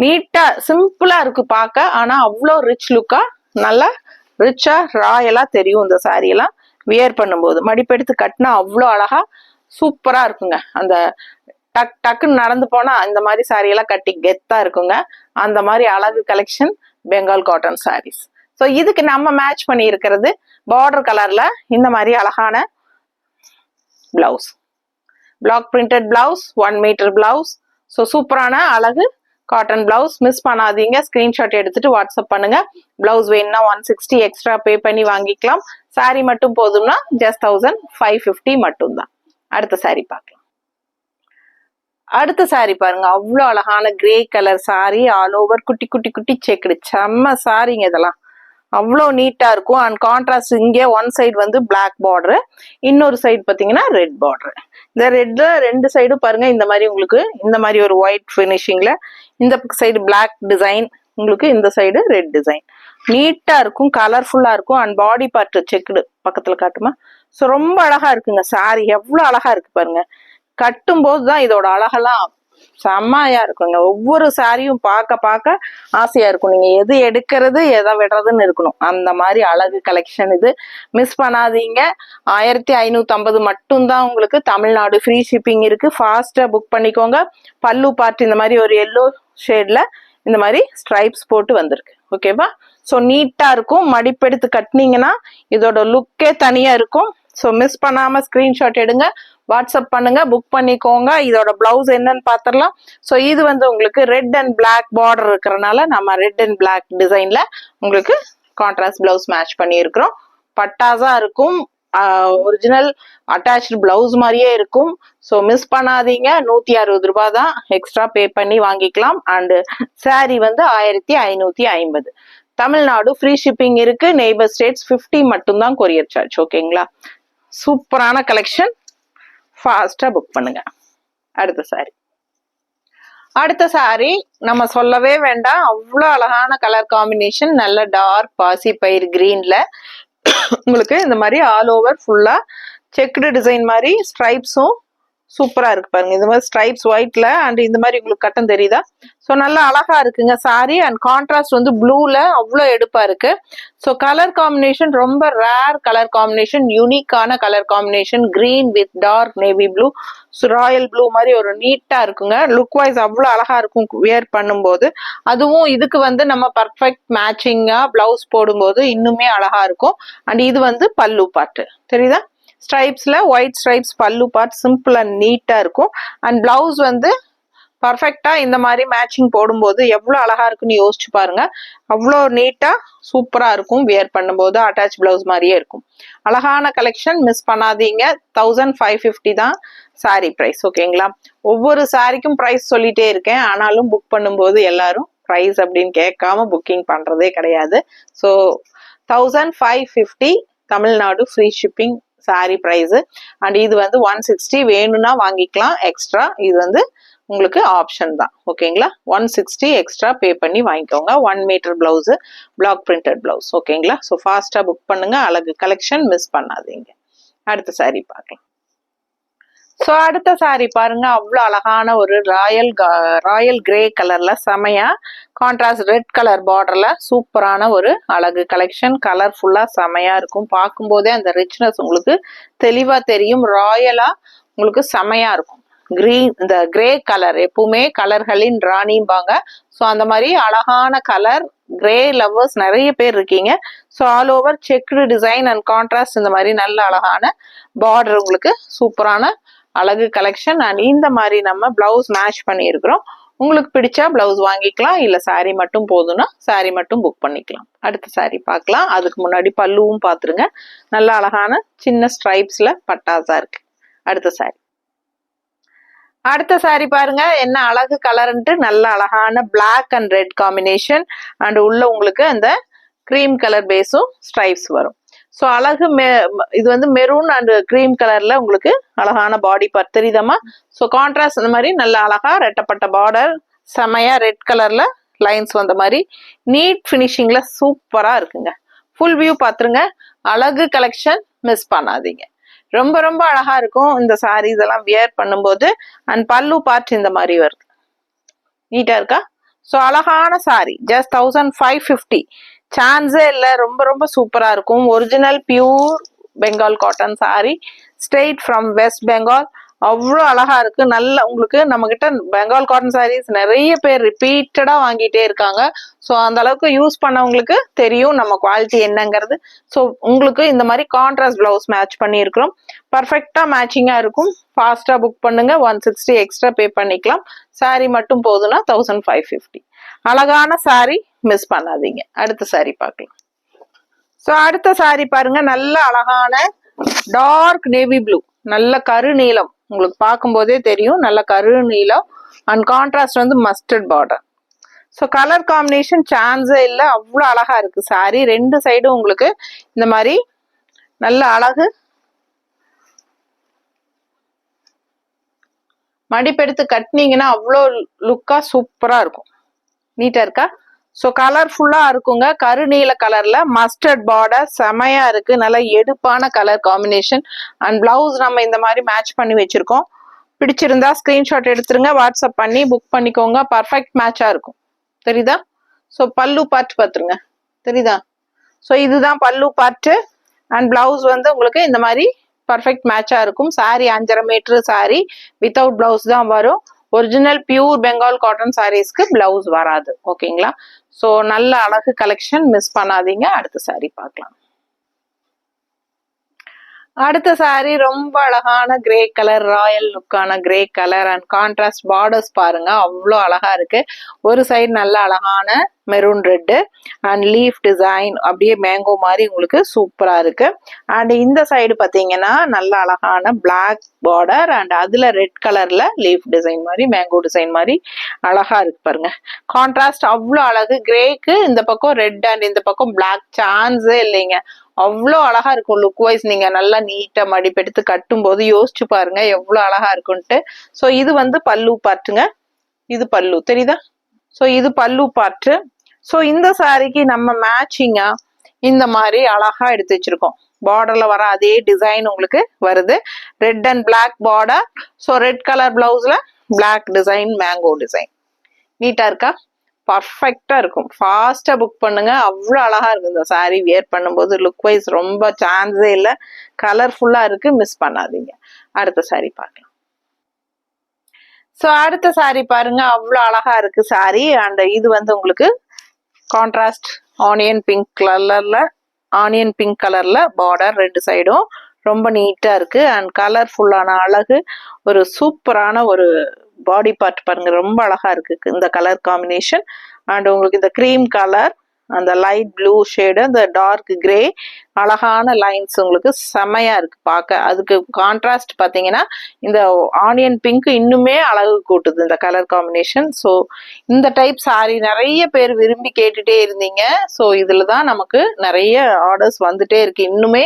நீட்டா சிம்பிளா இருக்கு பார்க்க. ஆனா அவ்வளோ ரிச் லுக்கா நல்லா ரிச்சா ராயலா தெரியும் இந்த சாரி எல்லாம் வியர் பண்ணும்போது. மடிப்பெடுத்து கட்டினா அவ்வளோ அழகா சூப்பரா இருக்குங்க. அந்த டக்குன்னு நடந்து போனா இந்த மாதிரி சாரி எல்லாம் கட்டி கெத்தா இருக்குங்க. அந்த மாதிரி அழகு collection Bengal cotton saris. So இதுக்கு நம்ம மேட்ச் பண்ணி இருக்கிறது பார்டர் கலர்ல இந்த மாதிரி அழகான blouse, block printed blouse, 1 metre blouse. So சூப்பரான அழகு காட்டன் பிளவுஸ். மிஸ் பண்ணாதீங்க. ஸ்கிரீன்ஷாட் எடுத்துட்டு வாட்ஸ்அப் பண்ணுங்க. பிளவுஸ் வேணும்னா 160 எக்ஸ்ட்ரா பே பண்ணி வாங்கிக்கலாம். சாரி மட்டும் போதும்னா ஜஸ்ட் 1550 மட்டும் தான். அடுத்த சாரி பார்க்கலாம். அடுத்த சாரி பாருங்க. அவ்வளோ அழகான grey colour sorry. All over குட்டி குட்டி குட்டி செக்குடு. செம்ம சாரிங்க இதெல்லாம். அவ்வளோ நீட்டா இருக்கும். அண்ட் கான்ட்ராஸ்ட் இங்கே 1 சைடு வந்து பிளாக் பார்டர், இன்னொரு சைடு பார்த்தீங்கன்னா ரெட் பார்டர். இந்த ரெட்ல 2 சைடும் பாருங்க இந்த மாதிரி உங்களுக்கு இந்த மாதிரி ஒரு ஒயிட் ஃபினிஷிங்ல, இந்த சைடு பிளாக் டிசைன், உங்களுக்கு இந்த சைடு ரெட் டிசைன். நீட்டா இருக்கும், கலர்ஃபுல்லா இருக்கும். அண்ட் பாடி பார்ட் செக்குடு பக்கத்துல காட்டுமா. ஸோ ரொம்ப அழகா இருக்குங்க சாரி. எவ்வளோ அழகா இருக்கு பாருங்க. கட்டும் போதுதான் இதோட அழகெல்லாம் செம்மையா இருக்குங்க. ஒவ்வொரு சாரியும் பார்க்க பார்க்க ஆசையா இருக்கும். நீங்க எது எடுக்கிறது எதை விடுறதுன்னு இருக்கணும். அந்த மாதிரி அழகு கலெக்ஷன் இது. மிஸ் பண்ணாதீங்க. 1550 மட்டும்தான் உங்களுக்கு. தமிழ்நாடு ஃப்ரீ ஷிப்பிங் இருக்கு. ஃபாஸ்டா புக் பண்ணிக்கோங்க. பல்லு பார்ட் இந்த மாதிரி ஒரு எல்லோ ஷேட்ல இந்த மாதிரி ஸ்ட்ரைப்ஸ் போட்டு வந்திருக்கு. ஓகேவா? ஸோ நீட்டா இருக்கும். மடிப்பெடுத்து கட்டினீங்கன்னா இதோட லுக்கே தனியா இருக்கும். ஸோ மிஸ் பண்ணாம ஸ்கிரீன்ஷாட் எடுங்க, வாட்ஸ்அப் பண்ணுங்க, புக் பண்ணிக்கோங்க. இதோட பிளவுஸ் என்னன்னு பாத்திரலாம். ஸோ இது வந்து உங்களுக்கு ரெட் அண்ட் பிளாக் பார்டர் இருக்கிறனால நம்ம ரெட் அண்ட் பிளாக் டிசைன்ல உங்களுக்கு கான்ட்ராஸ்ட் பிளவுஸ் மேட்ச் பண்ணியிருக்கிறோம். பட்டாசா இருக்கும். ஒரிஜினல் அட்டாச்சு பிளவுஸ் மாதிரியே இருக்கும். ஸோ மிஸ் பண்ணாதீங்க. 160 ரூபாய் தான் எக்ஸ்ட்ரா பே பண்ணி வாங்கிக்கலாம். அண்டு சாரி வந்து 1550. தமிழ்நாடு ஃப்ரீ ஷிப்பிங் இருக்கு. நெய்பர் ஸ்டேட்ஸ் 50 மட்டும்தான் கொரியர் சார்ஜ். ஓகேங்களா? சூப்பரான கலெக்ஷன். ஃபாஸ்டா புக் பண்ணுங்க. அடுத்த சாரி. அடுத்த சாரி நம்ம சொல்லவே வேண்டாம். அவ்வளோ அழகான கலர் காம்பினேஷன். நல்ல டார்க் பாசி பயிர் கிரீன்ல உங்களுக்கு இந்த மாதிரி ஆல் ஓவர் ஃபுல்லா செக்குடு டிசைன் மாதிரி ஸ்ட்ரைப்ஸும் சூப்பரா இருக்கு பாருங்க. இந்த மாதிரி ஸ்ட்ரைப்ஸ் ஒயிட்ல அண்ட் இந்த மாதிரி உங்களுக்கு கட்டம் தெரியுதா. ஸோ நல்லா அழகா இருக்குங்க சாரி. அண்ட் கான்ட்ராஸ்ட் வந்து ப்ளூல அவ்வளோ எடுப்பா இருக்கு. ஸோ கலர் காம்பினேஷன் ரொம்ப ரேர் கலர் காம்பினேஷன், யூனிக்கான colour combination. Green with dark navy blue, royal blue மாதிரி ஒரு நீட்டா இருக்குங்க. லுக் வைஸ் அவ்வளோ அழகா இருக்கும் வியர் பண்ணும்போது. அதுவும் இதுக்கு வந்து நம்ம பர்ஃபெக்ட் மேட்சிங்கா பிளவுஸ் போடும்போது இன்னுமே அழகா இருக்கும். அண்ட் இது வந்து பல்லு பாட்டு தெரியுதா. ஸ்ட்ரைப்ஸ்ல ஒயிட் ஸ்ட்ரைப்ஸ் பல்லு பார்ட் சிம்பிள் அண்ட் நீட்டா இருக்கும். அண்ட் பிளவுஸ் வந்து பர்ஃபெக்டா இந்த மாதிரி மேட்சிங் போடும்போது எவ்வளவு அழகா இருக்குன்னு யோசிச்சு பாருங்க. அவ்வளோ நீட்டா சூப்பரா இருக்கும் வியர் பண்ணும்போது. அட்டாச் பிளவுஸ் மாதிரியே இருக்கும். அழகான கலெக்ஷன். மிஸ் பண்ணாதீங்க. 1550 தான் சாரி பிரைஸ். ஓகேங்களா? ஒவ்வொரு சாரிக்கும் பிரைஸ் சொல்லிட்டே இருக்கேன். ஆனாலும் புக் பண்ணும்போது எல்லாரும் ப்ரைஸ் அப்படின்னு கேட்காம புக்கிங் பண்ணுறதே கிடையாது. So 1550 Tamil Nadu free shipping sari price. And இது வந்து 160 வேணும்னா வாங்கிக்கலாம் எக்ஸ்ட்ரா. இது வந்து உங்களுக்கு ஆப்ஷன் தான். ஓகேங்களா, 160 எக்ஸ்ட்ரா பே பண்ணி வாங்கிக்கோங்க. 1 metre blouse, block printed blouse. ஓகேங்களா, ஸோ ஃபாஸ்ட்டாக புக் பண்ணுங்க. அழகு கலெக்ஷன் மிஸ் பண்ணாதீங்க. அடுத்த சாரி பார்க்கலாம். ஸோ அடுத்த சாரி பாருங்க, அவ்வளோ அழகான ஒரு ராயல் கிரே கலர்ல செமையா கான்ட்ராஸ்ட் ரெட் கலர் பார்டர்ல சூப்பரான ஒரு அழகு கலெக்ஷன். கலர்ஃபுல்லா செமையா இருக்கும். பார்க்கும்போதே அந்த ரிச்னஸ் உங்களுக்கு தெளிவா தெரியும். ராயலா உங்களுக்கு செமையா இருக்கும். கிரீன், இந்த கிரே கலர் எப்பவுமே கலர்களின் ராணிம்பாங்க. ஸோ அந்த மாதிரி அழகான கலர். கிரே லவ்வர்ஸ் நிறைய பேர் இருக்கீங்க. So all over checked design and contrast இந்த மாதிரி நல்ல அழகான பார்டர் உங்களுக்கு சூப்பரான அழகு கலெக்ஷன். அண்ட் இந்த மாதிரி நம்ம பிளவுஸ் மேட்ச் பண்ணியிருக்கிறோம். உங்களுக்கு பிடிச்சா பிளவுஸ் வாங்கிக்கலாம், இல்ல சாரி மட்டும் போதும்னா சாரி மட்டும் புக் பண்ணிக்கலாம். அடுத்த சாரி பார்க்கலாம். அதுக்கு முன்னாடி பல்லுவும் பார்த்துருங்க. நல்ல அழகான சின்ன ஸ்ட்ரைப்ஸ்ல பட்டாசா இருக்கு. அடுத்த சாரி பாருங்க, என்ன அழகு கலர்ன்ட்டு. நல்ல அழகான black and red combination. And உள்ள உங்களுக்கு அந்த கிரீம் கலர் பேஸும் ஸ்ட்ரைப்ஸ் வரும். ஸோ அழகு இது வந்து மெரூன் அண்ட் கிரீம் கலர்ல உங்களுக்கு அழகான பாடி பார்ட் தெரியுதமா. ஸோ கான்ட்ராஸ்ட் இந்த மாதிரி நல்ல அழகா ரெட்டப்பட்ட பார்டர், செமையா ரெட் கலர்ல லைன்ஸ் வந்த மாதிரி நீட் ஃபினிஷிங்ல சூப்பரா இருக்குங்க. ஃபுல் வியூ பார்த்துருங்க. அழகு கலெக்ஷன் மிஸ் பண்ணாதீங்க. ரொம்ப ரொம்ப அழகா இருக்கும் இந்த சாரீஸ் எல்லாம் வியர் பண்ணும்போது. அண்ட் பல்லு பார்ட் இந்த மாதிரி வருது. நீட்டா இருக்கா. ஸோ அழகான சாரி, ஜஸ்ட் 1550. சான்ஸே இல்லை. ரொம்ப ரொம்ப சூப்பரா இருக்கும். Original pure Bengal cotton sorry, straight from west Bengal. அவ்வளோ அழகா இருக்கு. நல்ல உங்களுக்கு நம்ம கிட்ட பெங்கால் காட்டன் சாரீஸ் நிறைய பேர் ரிப்பீட்டடா வாங்கிட்டே இருக்காங்க. ஸோ அந்த அளவுக்கு யூஸ் பண்ணவங்களுக்கு தெரியும் நம்ம குவாலிட்டி என்னங்கிறது. ஸோ உங்களுக்கு இந்த மாதிரி கான்ட்ராஸ்ட் பிளவுஸ் மேட்ச் பண்ணியிருக்கிறோம். பர்ஃபெக்டா மேட்சிங்கா இருக்கும். ஃபாஸ்டா புக் பண்ணுங்க. 160 எக்ஸ்ட்ரா பே பண்ணிக்கலாம். சாரி மட்டும் போதுன்னா 1550. அழகான சாரி மிஸ் பண்ணாதீங்க. அடுத்த சாரி பார்க்கலாம். ஸோ அடுத்த சாரி பாருங்க, நல்ல அழகான டார்க் நேவி ப்ளூ, நல்ல கருநீலம். உங்களுக்கு பார்க்கும்போதே தெரியும் நல்ல கருநீலம். அண்ட் கான்ட்ராஸ்ட் வந்து mustard border. So colour combination சான்ஸே இல்லை. அவ்வளோ அழகா இருக்கு சாரி. ரெண்டு சைடும் உங்களுக்கு இந்த மாதிரி நல்ல அழகு மடிப்பெடுத்து கட்டினீங்கன்னா அவ்வளோ லுக்கா சூப்பரா இருக்கும். நீட்டா இருக்கா. ஸோ கலர்ஃபுல்லா இருக்குங்க. கருநீல கலர்ல மஸ்டர்ட் பார்டர் செமையா இருக்கு. நல்ல எடுப்பான கலர் காம்பினேஷன். அண்ட் பிளவுஸ் நம்ம இந்த மாதிரி மேட்ச் பண்ணி வச்சிருக்கோம். பிடிச்சிருந்தா ஸ்கிரீன்ஷாட் எடுத்துருங்க, வாட்ஸ்அப் பண்ணி புக் பண்ணிக்கோங்க. பர்ஃபெக்ட் மேட்சா இருக்கும். தெரியுதா. ஸோ பல்லு பார்ட் பார்த்துருங்க. தெரியுதா. ஸோ இதுதான் பல்லு பார்ட். அண்ட் பிளவுஸ் வந்து உங்களுக்கு இந்த மாதிரி பர்ஃபெக்ட் மேட்சா இருக்கும். Sari 5.5 meter sari, without blouse தான் வரும். ஒரிஜினல் பியூர் பெங்கால் காட்டன் சாரீஸ்க்கு பிளவுஸ் வராது. ஓகேங்களா. ஸோ நல்ல அழகு கலெக்ஷன் மிஸ் பண்ணாதீங்க. அடுத்த சாரி பார்க்கலாம். அடுத்த சாரி ரொம்ப அழகான கிரே கலர், ராயல் லுக்கான grey colour and contrast borders பாருங்க, அவ்வளோ அழகா இருக்கு. ஒரு சைடு நல்ல அழகான maroon red and leaf design, அப்படியே மேங்கோ மாதிரி உங்களுக்கு சூப்பரா இருக்கு. அண்ட் இந்த சைடு பார்த்தீங்கன்னா நல்ல அழகான பிளாக் பார்டர் அண்ட் அதுல ரெட் கலர்ல லீஃப் டிசைன் மாதிரி, மேங்கோ டிசைன் மாதிரி அழகா இருக்கு பாருங்க. கான்ட்ராஸ்ட் அவ்வளோ அழகு. கிரேக்கு இந்த பக்கம் ரெட் அண்ட் இந்த பக்கம் பிளாக், சான்ஸே இல்லைங்க. அவ்வளோ அழகா இருக்கும் லுக் வைஸ். நீங்க நல்லா நீட்டா மடிப்பெடுத்து கட்டும் போது யோசிச்சு பாருங்க எவ்வளவு அழகா இருக்கும்ட்டு. ஸோ இது வந்து பல்லு பார்ட்டுங்க. இது பல்லு தெரியுதா. ஸோ இது பல்லு பார்ட்டு. ஸோ இந்த சாரிக்கு நம்ம மேட்சிங்கா இந்த மாதிரி அழகா எடுத்து வச்சிருக்கோம். பார்டர்ல வர அதே டிசைன் உங்களுக்கு வருது. Red and black border. So red colour பிளவுஸ்ல பிளாக் டிசைன், மேங்கோ டிசைன். நீட்டா இருக்கா. பர்ஃபெக்டா இருக்கும். ஃபாஸ்டா புக் பண்ணுங்க. அவ்வளோ அழகா இருக்கு இந்த சாரி வியர் பண்ணும்போது. லுக் வைஸ் ரொம்ப சான்ஸே இல்லை. கலர்ஃபுல்லா இருக்கு. மிஸ் பண்ணாதீங்க. அடுத்த சாரி பார்க்கலாம். ஸோ அடுத்த சாரி பாருங்க, அவ்வளோ அழகா இருக்கு சாரி. அண்ட் இது வந்து உங்களுக்கு கான்ட்ராஸ்ட் ஆனியன் பிங்க் கலர்ல பார்டர் ரெண்டு சைடும் ரொம்ப நீட்டா இருக்கு. அண்ட் கலர்ஃபுல்லான அழகு, ஒரு சூப்பரான ஒரு பாடி பார்ட் பாருங்க, ரொம்ப அழகா இருக்கு இந்த கலர் காம்பினேஷன். அண்ட் உங்களுக்கு இந்த கிரீம் கலர், அந்த லைட் ப்ளூ ஷேடு, அந்த டார்க் கிரே, அழகான லைன்ஸ் உங்களுக்கு செமையா இருக்கு பார்க்க. அதுக்கு கான்ட்ராஸ்ட் பாத்தீங்கன்னா இந்த ஆனியன் பிங்க் இன்னுமே அழகு கூட்டுது இந்த கலர் காம்பினேஷன். ஸோ இந்த டைப் சாரி நிறைய பேர் விரும்பி கேட்டுட்டே இருந்தீங்க. ஸோ இதுல தான் நமக்கு நிறைய ஆர்டர்ஸ் வந்துட்டே இருக்கு. இன்னுமே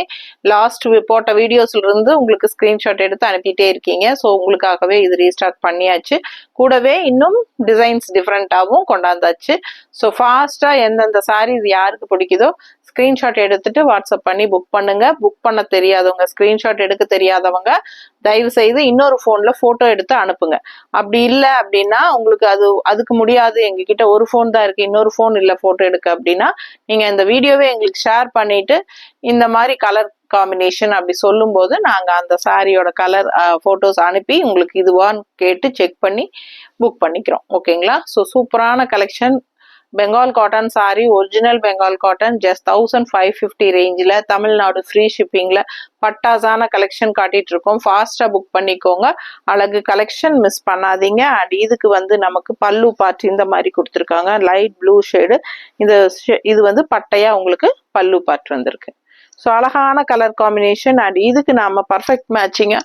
லாஸ்ட் போட்ட வீடியோஸ்ல இருந்து உங்களுக்கு ஸ்கிரீன்ஷாட் எடுத்து அனுப்பிட்டே இருக்கீங்க. ஸோ உங்களுக்காகவே இது ரீஸ்டாக் பண்ணியாச்சு. கூடவே இன்னும் டிசைன்ஸ் டிஃப்ரெண்டாகவும் கொண்டாந்தாச்சு. ஸோ ஃபாஸ்டா எந்தெந்த சாரீஸ் யாருக்கு பிடிக்குதோ ஸ்கிரீன்ஷாட் எடுத்துட்டு வாட்ஸ்அப் பண்ணி புக் பண்ணுங்க. புக் பண்ண தெரியாதவங்க, ஸ்கிரீன்ஷாட் எடுக்க தெரியாதவங்க தயவு செய்து இன்னொரு போன்ல போட்டோ எடுத்து அனுப்புங்க. அப்படி இல்லை அப்படின்னா உங்களுக்கு அதுக்கு முடியாது, எங்ககிட்ட ஒரு போன் தான் இருக்கு, இன்னொரு போன் இல்லை போட்டோ எடுக்க அப்படின்னா நீங்க இந்த வீடியோவே எங்களுக்கு ஷேர் பண்ணிட்டு இந்த மாதிரி கலர் காம்பினேஷன் அப்படி சொல்லும் போது நாங்க அந்த சாரியோட கலர் போட்டோஸ் அனுப்பி உங்களுக்கு இதுவான்னு கேட்டு செக் பண்ணி புக் பண்ணிக்கிறோம். ஓகேங்களா? ஸோ சூப்பரான collection. Bengal cotton sorry, original Bengal cotton, just 1550 ரேஞ்சில் தமிழ்நாடு ஃப்ரீ ஷிப்பிங்ல பட்டாசான கலெக்ஷன் காட்டிட்டு இருக்கோம். ஃபாஸ்டா புக் பண்ணிக்கோங்க. அழகு கலெக்ஷன் மிஸ் பண்ணாதீங்க. அண்ட் இதுக்கு வந்து நமக்கு பல்லு பார்ட் இந்த மாதிரி கொடுத்துருக்காங்க, லைட் ப்ளூ ஷேடு. இது வந்து பட்டையா உங்களுக்கு பல்லு பார்ட் வந்திருக்கு. ஸோ அழகான கலர் காம்பினேஷன். அண்ட் இதுக்கு நாம பர்ஃபெக்ட் மேட்சிங்க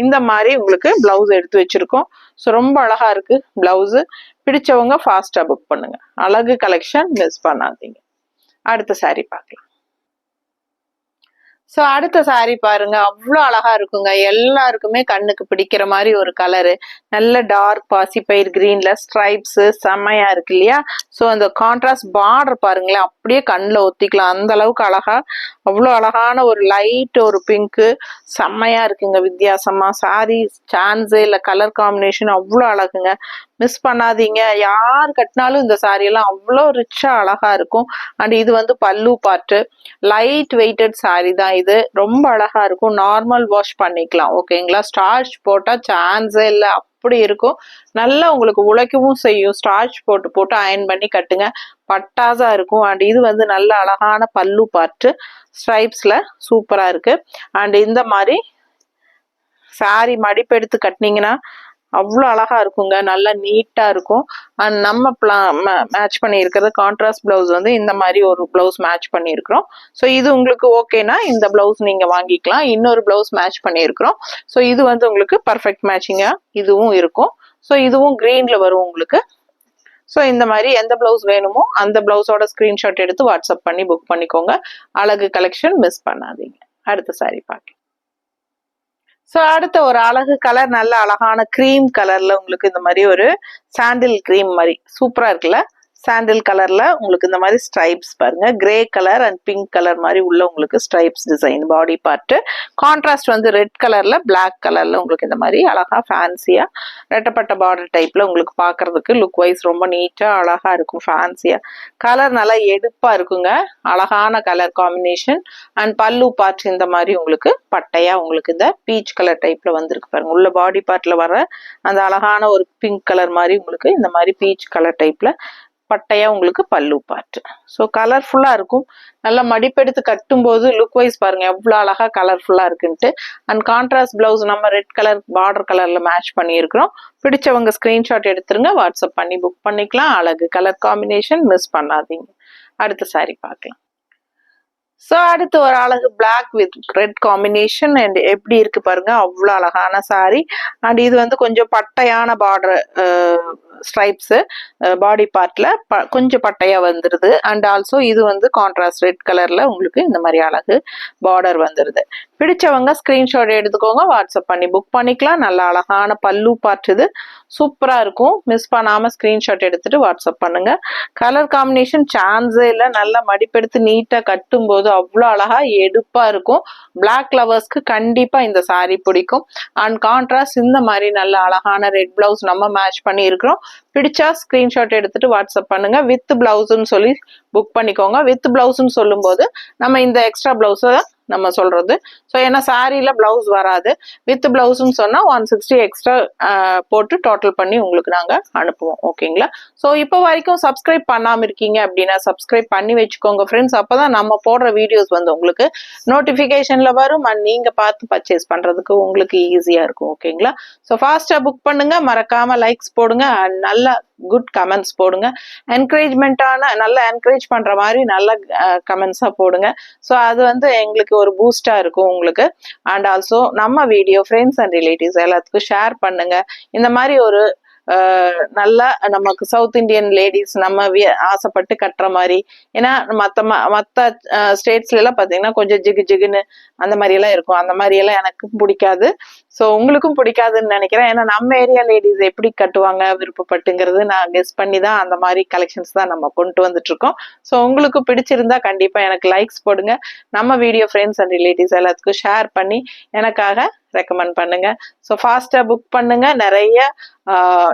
இந்த மாதிரி உங்களுக்கு பிளவுஸ் எடுத்து வச்சிருக்கோம். ஸோ ரொம்ப அழகா இருக்கு பிளவுஸ். பிடிச்சவங்க ஃபாஸ்டா புக் பண்ணுங்க. அழகு கலெக்ஷன் மிஸ் பண்ணாதீங்க. அடுத்த சாரி பார்க்கலாம். ஸோ அடுத்த சாரி பாருங்க, அவ்வளோ அழகா இருக்குங்க. எல்லாருக்குமே கண்ணுக்கு பிடிக்கிற மாதிரி ஒரு கலரு, நல்ல டார்க் பாசிப்பயிர் கிரீன்ல ஸ்ட்ரைப்ஸ் செம்மையா இருக்கு இல்லையா? ஸோ அந்த கான்ட்ராஸ்ட் பார்டர் பாருங்களேன், அப்படியே கண்ணில் ஒத்திக்கலாம் அந்த அளவுக்கு அழகா, அவ்வளோ அழகான ஒரு லைட் ஒரு பிங்க்கு செம்மையா இருக்குங்க. வித்தியாசமா சாரி சான்ஸே இல்லை, கலர் காம்பினேஷன் அவ்வளோ அழகுங்க. மிஸ் பண்ணாதீங்க. யார் கட்டினாலும் இந்த சாரி எல்லாம் அவ்வளோ ரிச்சா அழகா இருக்கும். அண்ட் இது வந்து பல்லு பார்ட்டு, லைட் வெயிட்டட் சாரி தான் இது. ரொம்ப அழகா இருக்கும். நார்மல் வாஷ் பண்ணிக்கலாம். ஓகேங்களா? ஸ்டார்ச் போட்டா சான்ஸே இல்லை, அப்படி இருக்கும். நல்லா உங்களுக்கு உழைக்கவும் செய்யும். ஸ்டார்ச் போட்டு போட்டு அயன் பண்ணி கட்டுங்க, பட்டாசா இருக்கும். அண்ட் இது வந்து நல்ல அழகான பல்லு பார்ட்டு ஸ்ட்ரைப்ஸ்ல சூப்பரா இருக்கு. அண்ட் இந்த மாதிரி சாரி மடிப்பெடுத்து கட்டினீங்கன்னா அவ்வளோ அழகா இருக்குங்க. நல்லா நீட்டா இருக்கும். அண்ட் நம்ம மேட்ச் பண்ணியிருக்கிறது கான்ட்ராஸ்ட் பிளவுஸ் வந்து இந்த மாதிரி ஒரு பிளவுஸ் மேட்ச் பண்ணியிருக்கிறோம். ஸோ இது உங்களுக்கு ஓகேனா இந்த பிளவுஸ் நீங்க வாங்கிக்கலாம். இன்னொரு பிளவுஸ் மேட்ச் பண்ணியிருக்கிறோம். ஸோ இது வந்து உங்களுக்கு பர்ஃபெக்ட் மேட்சிங்கா இதுவும் இருக்கும். ஸோ இதுவும் கிரீன்ல வரும் உங்களுக்கு. ஸோ இந்த மாதிரி எந்த பிளவுஸ் வேணுமோ அந்த பிளவுஸோட ஸ்கிரீன்ஷாட் எடுத்து வாட்ஸ்அப் பண்ணி புக் பண்ணிக்கோங்க. அழகு கலெக்ஷன் மிஸ் பண்ணாதீங்க. அடுத்த சாரி பார்க்கலாம். ஸோ அடுத்த ஒரு அழகு கலர், நல்ல அழகான கிரீம் கலர்ல உங்களுக்கு இந்த மாதிரி ஒரு சாண்டில் கிரீம் மாதிரி சூப்பரா இருக்குல்ல? சாண்டில் கலர்ல உங்களுக்கு இந்த மாதிரி ஸ்ட்ரைப்ஸ் பாருங்க, grey colour and pink colour மாதிரி உள்ள உங்களுக்கு stripes design body part. Contrast வந்து ரெட் கலர்ல பிளாக் கலர்ல உங்களுக்கு இந்த மாதிரி அழகா ஃபேன்சியா ரெட்டப்பட்ட பார்டர் டைப்ல உங்களுக்கு பாக்குறதுக்கு லுக் வைஸ் ரொம்ப நீட்டா அழகா இருக்கும். ஃபேன்சியா கலர் நல்லா எடுப்பா இருக்குங்க. அழகான கலர் காம்பினேஷன். அண்ட் பல்லு பார்ட் இந்த மாதிரி உங்களுக்கு பட்டையா உங்களுக்கு இந்த பீச் கலர் டைப்ல வந்திருக்கு பாருங்க. உள்ள பாடி பார்ட்ல வர அந்த அழகான ஒரு பிங்க் கலர் மாதிரி உங்களுக்கு இந்த மாதிரி பீச் கலர் டைப்ல பட்டையா உங்களுக்கு பல்லு பார்ட். ஸோ கலர்ஃபுல்லா இருக்கும். நல்லா மடிப்பெடுத்து கட்டும் போது லுக் வைஸ் பாருங்க எவ்வளவு அழகா கலர்ஃபுல்லா இருக்குன்ட்டு. அண்ட் கான்ட்ராஸ்ட் பிளவுஸ் நம்ம ரெட் கலர் பார்டர் கலர்ல மேட்ச் பண்ணியிருக்கிறோம். பிடிச்சவங்க ஸ்கிரீன்ஷாட் எடுத்துருங்க, வாட்ஸ்அப் பண்ணி புக் பண்ணிக்கலாம். அழகு கலர் காம்பினேஷன் மிஸ் பண்ணாதீங்க. அடுத்த சாரி பார்க்கலாம். ஸோ அடுத்து ஒரு அழகு black with red combination. And எப்படி இருக்கு பாருங்க, அவ்வளோ அழகான சாரி. அண்ட் இது வந்து கொஞ்சம் பட்டையான பார்டர் ஸ்ட்ரைப்ஸ் பாடி பார்ட்ல கொஞ்சம் பட்டையா வந்துருது. அண்ட் ஆல்சோ இது வந்து கான்ட்ராஸ்ட் ரெட் கலர்ல உங்களுக்கு இந்த மாதிரி அழகு பார்டர் வந்துருது. பிடிச்சவங்க ஸ்கிரீன்ஷாட் எடுத்துக்கோங்க, வாட்ஸ்அப் பண்ணி புக் பண்ணிக்கலாம். நல்ல அழகான பல்லு பார்ட் இது சூப்பரா இருக்கும். மிஸ் பண்ணாம ஸ்கிரீன்ஷாட் எடுத்துட்டு வாட்ஸ்அப் பண்ணுங்க. கலர் காம்பினேஷன் சான்ஸே இல்லை. நல்லா மடிப்பெடுத்து நீட்டா கட்டும் போது அவ்வளோ அழகா எடுப்பா இருக்கும். பிளாக் லவர்ஸ்க்கு கண்டிப்பா இந்த சாரி பிடிக்கும். அண்ட் கான்ட்ராஸ்ட் இந்த மாதிரி நல்ல அழகான ரெட் பிளவுஸ் நம்ம மேட்ச் பண்ணி இருக்கிறோம். பிடிச்சா ஸ்கிரீன்ஷாட் எடுத்துட்டு வாட்ஸ்அப் பண்ணுங்க. வித் பிளவுஸ்ன்னு சொல்லி புக் பண்ணிக்கோங்க. வித் பிளவுஸ்ன்னு சொல்லும் போது நம்ம இந்த எக்ஸ்ட்ரா பிளவுஸை நம்ம சொல்றது. ஸோ ஏன்னா சாரியில பிளவுஸ் வராது, வித் பிளவுஸ்ன்னு சொன்னா 160 எக்ஸ்ட்ரா போட்டு டோட்டல் பண்ணி உங்களுக்கு நாங்க அனுப்புவோம். ஓகேங்களா? ஸோ இப்போ வரைக்கும் சப்ஸ்கிரைப் பண்ணாம இருக்கீங்க அப்படின்னா சப்ஸ்கிரைப் பண்ணி வச்சுக்கோங்க ஃப்ரெண்ட்ஸ். அப்பதான் நம்ம போடுற வீடியோஸ் வந்து உங்களுக்கு நோட்டிபிகேஷன்ல வரும் அண்ட் நீங்க பார்த்து பர்ச்சேஸ் பண்றதுக்கு உங்களுக்கு ஈஸியா இருக்கும். ஓகேங்களா? ஸோ ஃபாஸ்டா புக் பண்ணுங்க, மறக்காம லைக்ஸ் போடுங்க அண்ட் நல்ல குட் கமெண்ட்ஸ் போடுங்க. என்கரேஜ்மெண்டான நல்லா என்கரேஜ் பண்ற மாதிரி நல்ல கமெண்ட்ஸா போடுங்க. ஸோ அது வந்து எங்களுக்கு ஒரு பூஸ்டா இருக்கும் உங்களுக்கு. அண்ட் ஆல்சோ நம்ம வீடியோ ஃப்ரெண்ட்ஸ் அண்ட் ரிலேட்டிவ்ஸ் எல்லாத்துக்கும் ஷேர் பண்ணுங்க. இந்த மாதிரி ஒரு நல்லா நமக்கு சவுத் இந்தியன் லேடிஸ் நம்ம ஆசைப்பட்டு கட்டுற மாதிரி. ஏன்னா மற்ற ஸ்டேட்ஸ்ல எல்லாம் பாத்தீங்கன்னா கொஞ்சம் ஜிகு ஜிகுன்னு அந்த மாதிரி எல்லாம் இருக்கும். அந்த மாதிரி எல்லாம் எனக்கு பிடிக்காது. ஸோ உங்களுக்கும் பிடிக்காதுன்னு நினைக்கிறேன். ஏன்னா நம்ம ஏரியா லேடிஸ் எப்படி கட்டுவாங்க விருப்பப்பட்டுங்கிறது நான் கெஸ் பண்ணி தான் அந்த மாதிரி கலெக்ஷன்ஸ் தான் நம்ம கொண்டு வந்துட்டு இருக்கோம். ஸோ உங்களுக்கு பிடிச்சிருந்தா கண்டிப்பா எனக்கு லைக்ஸ் போடுங்க. நம்ம வீடியோ ஃப்ரெண்ட்ஸ் அண்ட் ரிலேட்டிவ்ஸ் எல்லாத்துக்கும் ஷேர் பண்ணி எனக்காக ரெக்கமெண்ட் பண்ணுங்க. ஸோ ஃபாஸ்டா புக் பண்ணுங்க. நிறைய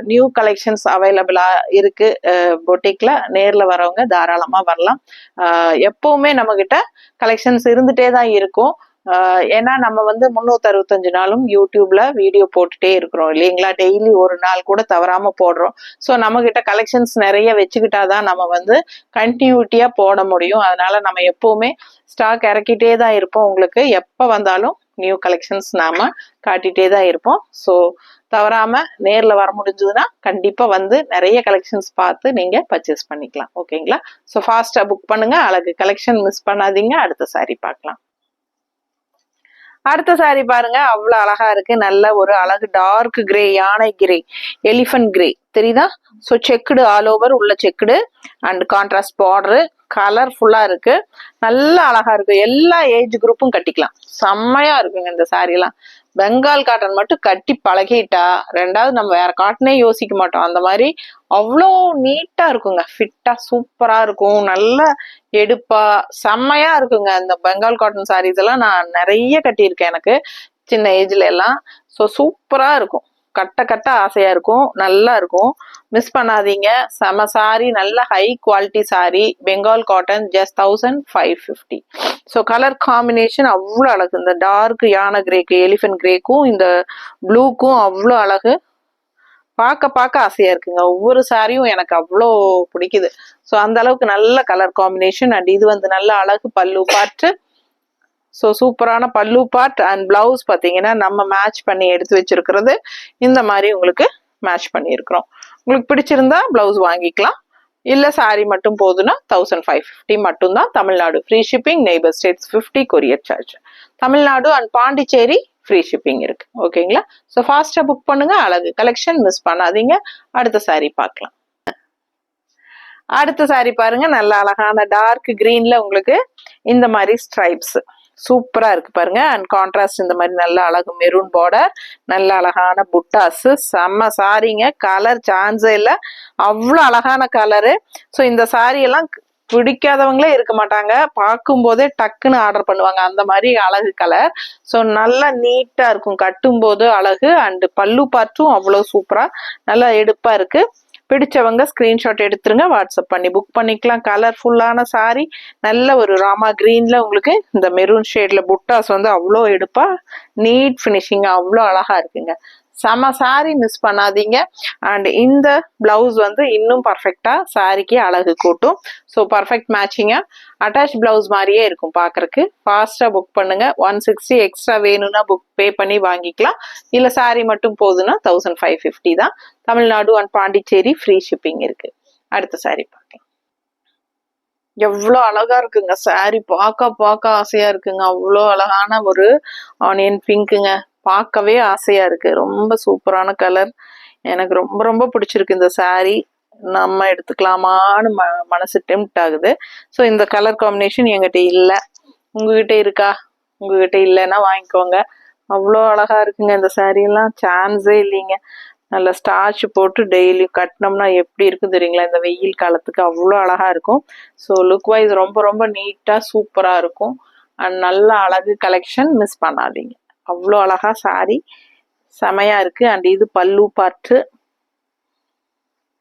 நியூ கலெக்ஷன்ஸ் அவைலபிளா இருக்கு பொட்டிக்ல. நேர்ல வரவங்க தாராளமா வரலாம். எப்பவுமே நம்ம கிட்ட கலெக்ஷன்ஸ் இருந்துட்டே தான் இருக்கும். ஏன்னா நம்ம வந்து 365 நாளும் யூடியூப்ல வீடியோ போட்டுட்டே இருக்கிறோம் இல்லைங்களா? டெய்லி ஒரு நாள் கூட தவறாம போடுறோம். ஸோ நம்ம கிட்ட கலெக்ஷன்ஸ் நிறைய வச்சுக்கிட்டாதான் நம்ம வந்து கண்டினியூட்டியா போட முடியும். அதனால நம்ம எப்பவுமே ஸ்டாக் இறக்கிட்டே தான் இருப்போம். உங்களுக்கு எப்ப வந்தாலும் நியூ கலெக்ஷன்ஸ் நாம காட்டிட்டே தான் இருப்போம். ஸோ தவறாம நேர்ல வர முடிஞ்சதுன்னா கண்டிப்பா வந்து நிறைய கலெக்ஷன்ஸ் பார்த்து நீங்க பர்ச்சேஸ் பண்ணிக்கலாம். ஓகேங்களா? ஸோ ஃபாஸ்டா புக் பண்ணுங்க. அழகு கலெக்ஷன் மிஸ் பண்ணாதீங்க. அடுத்த சாரி பார்க்கலாம். அடுத்த சாரி பாருங்க, அவ்வளவு அழகா இருக்கு. நல்ல ஒரு அழகு டார்க் கிரே, யானை கிரே, எலிஃபன்ட் கிரே தெரியுதா? ஸோ செக்குடு ஆல் ஓவர், உள்ள செக்குடு அண்ட் கான்ட்ராஸ்ட் பார்டரு, கலர்ஃபுல்லா இருக்கு. நல்ல அழகா இருக்கு. எல்லா ஏஜ் குரூப்பும் கட்டிக்கலாம். செம்மையா இருக்குங்க இந்த சாரி எல்லாம். பெங்கால் காட்டன் மட்டும் கட்டி பழகிட்டா ரெண்டாவது நம்ம வேற காட்டனே யோசிக்க மாட்டோம். அந்த மாதிரி அவ்வளோ நீட்டா இருக்குங்க. ஃபிட்டா சூப்பரா இருக்கும். நல்ல எடுப்பா செம்மையா இருக்குங்க. இந்த பெங்கால் காட்டன் சாரீஸ் எல்லாம் நான் நிறைய கட்டியிருக்கேன் எனக்கு சின்ன ஏஜ்ல எல்லாம். ஸோ சூப்பரா இருக்கும். கட்ட கட்ட ஆசையா இருக்கும். நல்லா இருக்கும். மிஸ் பண்ணாதீங்க. செம சாரி, நல்ல high quality sorry. Bengal cotton just 1550. So colour combination அவ்வளோ அழகு. இந்த டார்க் யானை கிரேக்கு, எலிஃபென்ட் கிரேக்கும் இந்த ப்ளூக்கும் அவ்வளோ அழகு. பார்க்க ஆசையா இருக்குங்க. ஒவ்வொரு சாரியும் எனக்கு அவ்வளோ பிடிக்குது. ஸோ அந்த அளவுக்கு நல்ல கலர் காம்பினேஷன். அண்ட் இது வந்து நல்ல அழகு பல்லு பார்ட். ஸோ சூப்பரான பல்லு பார்ட் அண்ட் பிளவுஸ் பார்த்தீங்கன்னா நம்ம மேட்ச் பண்ணி எடுத்து வச்சிருக்கிறது இந்த மாதிரி உங்களுக்கு மேட்ச் பண்ணியிருக்கிறோம். உங்களுக்கு பிடிச்சிருந்தா பிளவுஸ் வாங்கிக்கலாம். இல்ல சாரி மட்டும் போதுன்னா 1550 மட்டும்தான். Tamil Nadu free shipping, neighbour states 50 courier charge. Tamil Nadu and Pondicherry free shipping இருக்கு. ஓகேங்களா? ஸோ ஃபாஸ்டா புக் பண்ணுங்க. அழகு கலெக்ஷன் மிஸ் பண்ணாதீங்க. அடுத்த சாரி பார்க்கலாம். அடுத்த சாரி பாருங்க, நல்ல அழகான டார்க் கிரீன்ல உங்களுக்கு இந்த மாதிரி ஸ்ட்ரைப்ஸ் சூப்பரா இருக்கு பாருங்க. அண்ட் கான்ட்ராஸ்ட் இந்த மாதிரி நல்ல அழகு மெரூன் பார்டர், நல்ல அழகான புட்டாஸ். செம்ம சாரிங்க. கலர் சான்ஸே இல்ல, அவ்வளவு அழகான கலரு. ஸோ இந்த சாரி எல்லாம் பிடிக்காதவங்களே இருக்க மாட்டாங்க. பார்க்கும் போதே டக்குன்னு ஆர்டர் பண்ணுவாங்க. அந்த மாதிரி அழகு கலர். ஸோ நல்லா நீட்டா இருக்கும். கட்டும் போது அழகு. அண்ட் பல்லு பார்ட்டும் அவ்வளவு சூப்பரா நல்லா எடுப்பா இருக்கு. பிடிச்சவங்க ஸ்கிரீன்ஷாட் எடுத்துருங்க, வாட்ஸ்அப் பண்ணி புக் பண்ணிக்கலாம். கலர்ஃபுல்லான சாரி, நல்ல ஒரு ராமா கிரீன்ல உங்களுக்கு இந்த மெரூன் ஷேட்ல புட்டாஸ் வந்து அவ்வளோ எடுப்பா நீட் பினிஷிங் அவ்வளோ அழகா இருக்குங்க. செம சாரி, மிஸ் பண்ணாதீங்க. அண்ட் இந்த பிளவுஸ் வந்து இன்னும் பர்ஃபெக்டா சாரிக்கு அழகு கூட்டும். ஸோ பர்ஃபெக்ட் மேட்சிங்கா அட்டாச் பிளவுஸ் மாதிரியே இருக்கும் பாக்குறதுக்கு. ஃபாஸ்டா புக் பண்ணுங்க. 160 எக்ஸ்ட்ரா வேணும்னா புக் பே பண்ணி வாங்கிக்கலாம். இல்ல சாரி மட்டும் போதுன்னா 1550 தான். Tamil Nadu and Pondicherry free shipping இருக்கு. அடுத்த சாரி பார்க்கலாம். எவ்வளோ அழகா இருக்குங்க சாரி. பார்க்க ஆசையா இருக்குங்க. அவ்வளோ அழகான ஒரு ஆனியன் பிங்க்குங்க. பார்க்கவே ஆசையா இருக்கு. ரொம்ப சூப்பரான கலர். எனக்கு ரொம்ப ரொம்ப பிடிச்சிருக்கு இந்த சாரி. நம்ம எடுத்துக்கலாமான்னு மனசு டெம்ப்ட் ஆகுது. ஸோ இந்த கலர் காம்பினேஷன் என்கிட்ட இல்லை. உங்ககிட்ட இருக்கா? உங்ககிட்ட இல்லைன்னா வாங்கிக்கோங்க. அவ்வளோ அழகா இருக்குங்க இந்த சாரி எல்லாம். சான்ஸே இல்லைங்க. நல்ல ஸ்டார்ச் போட்டு டெய்லி கட்டினோம்னா எப்படி இருக்கும் தெரியுங்களா? இந்த வெயில் காலத்துக்கு அவ்வளோ அழகா இருக்கும். ஸோ லுக் வைஸ் ரொம்ப ரொம்ப நீட்டா சூப்பரா இருக்கும். அண்ட் நல்ல அழகு கலெக்ஷன், மிஸ் பண்ணாதீங்க. அவ்வளோ அழகா சாரி செமையா இருக்கு. அண்ட் இது பல்லு பார்ட்டு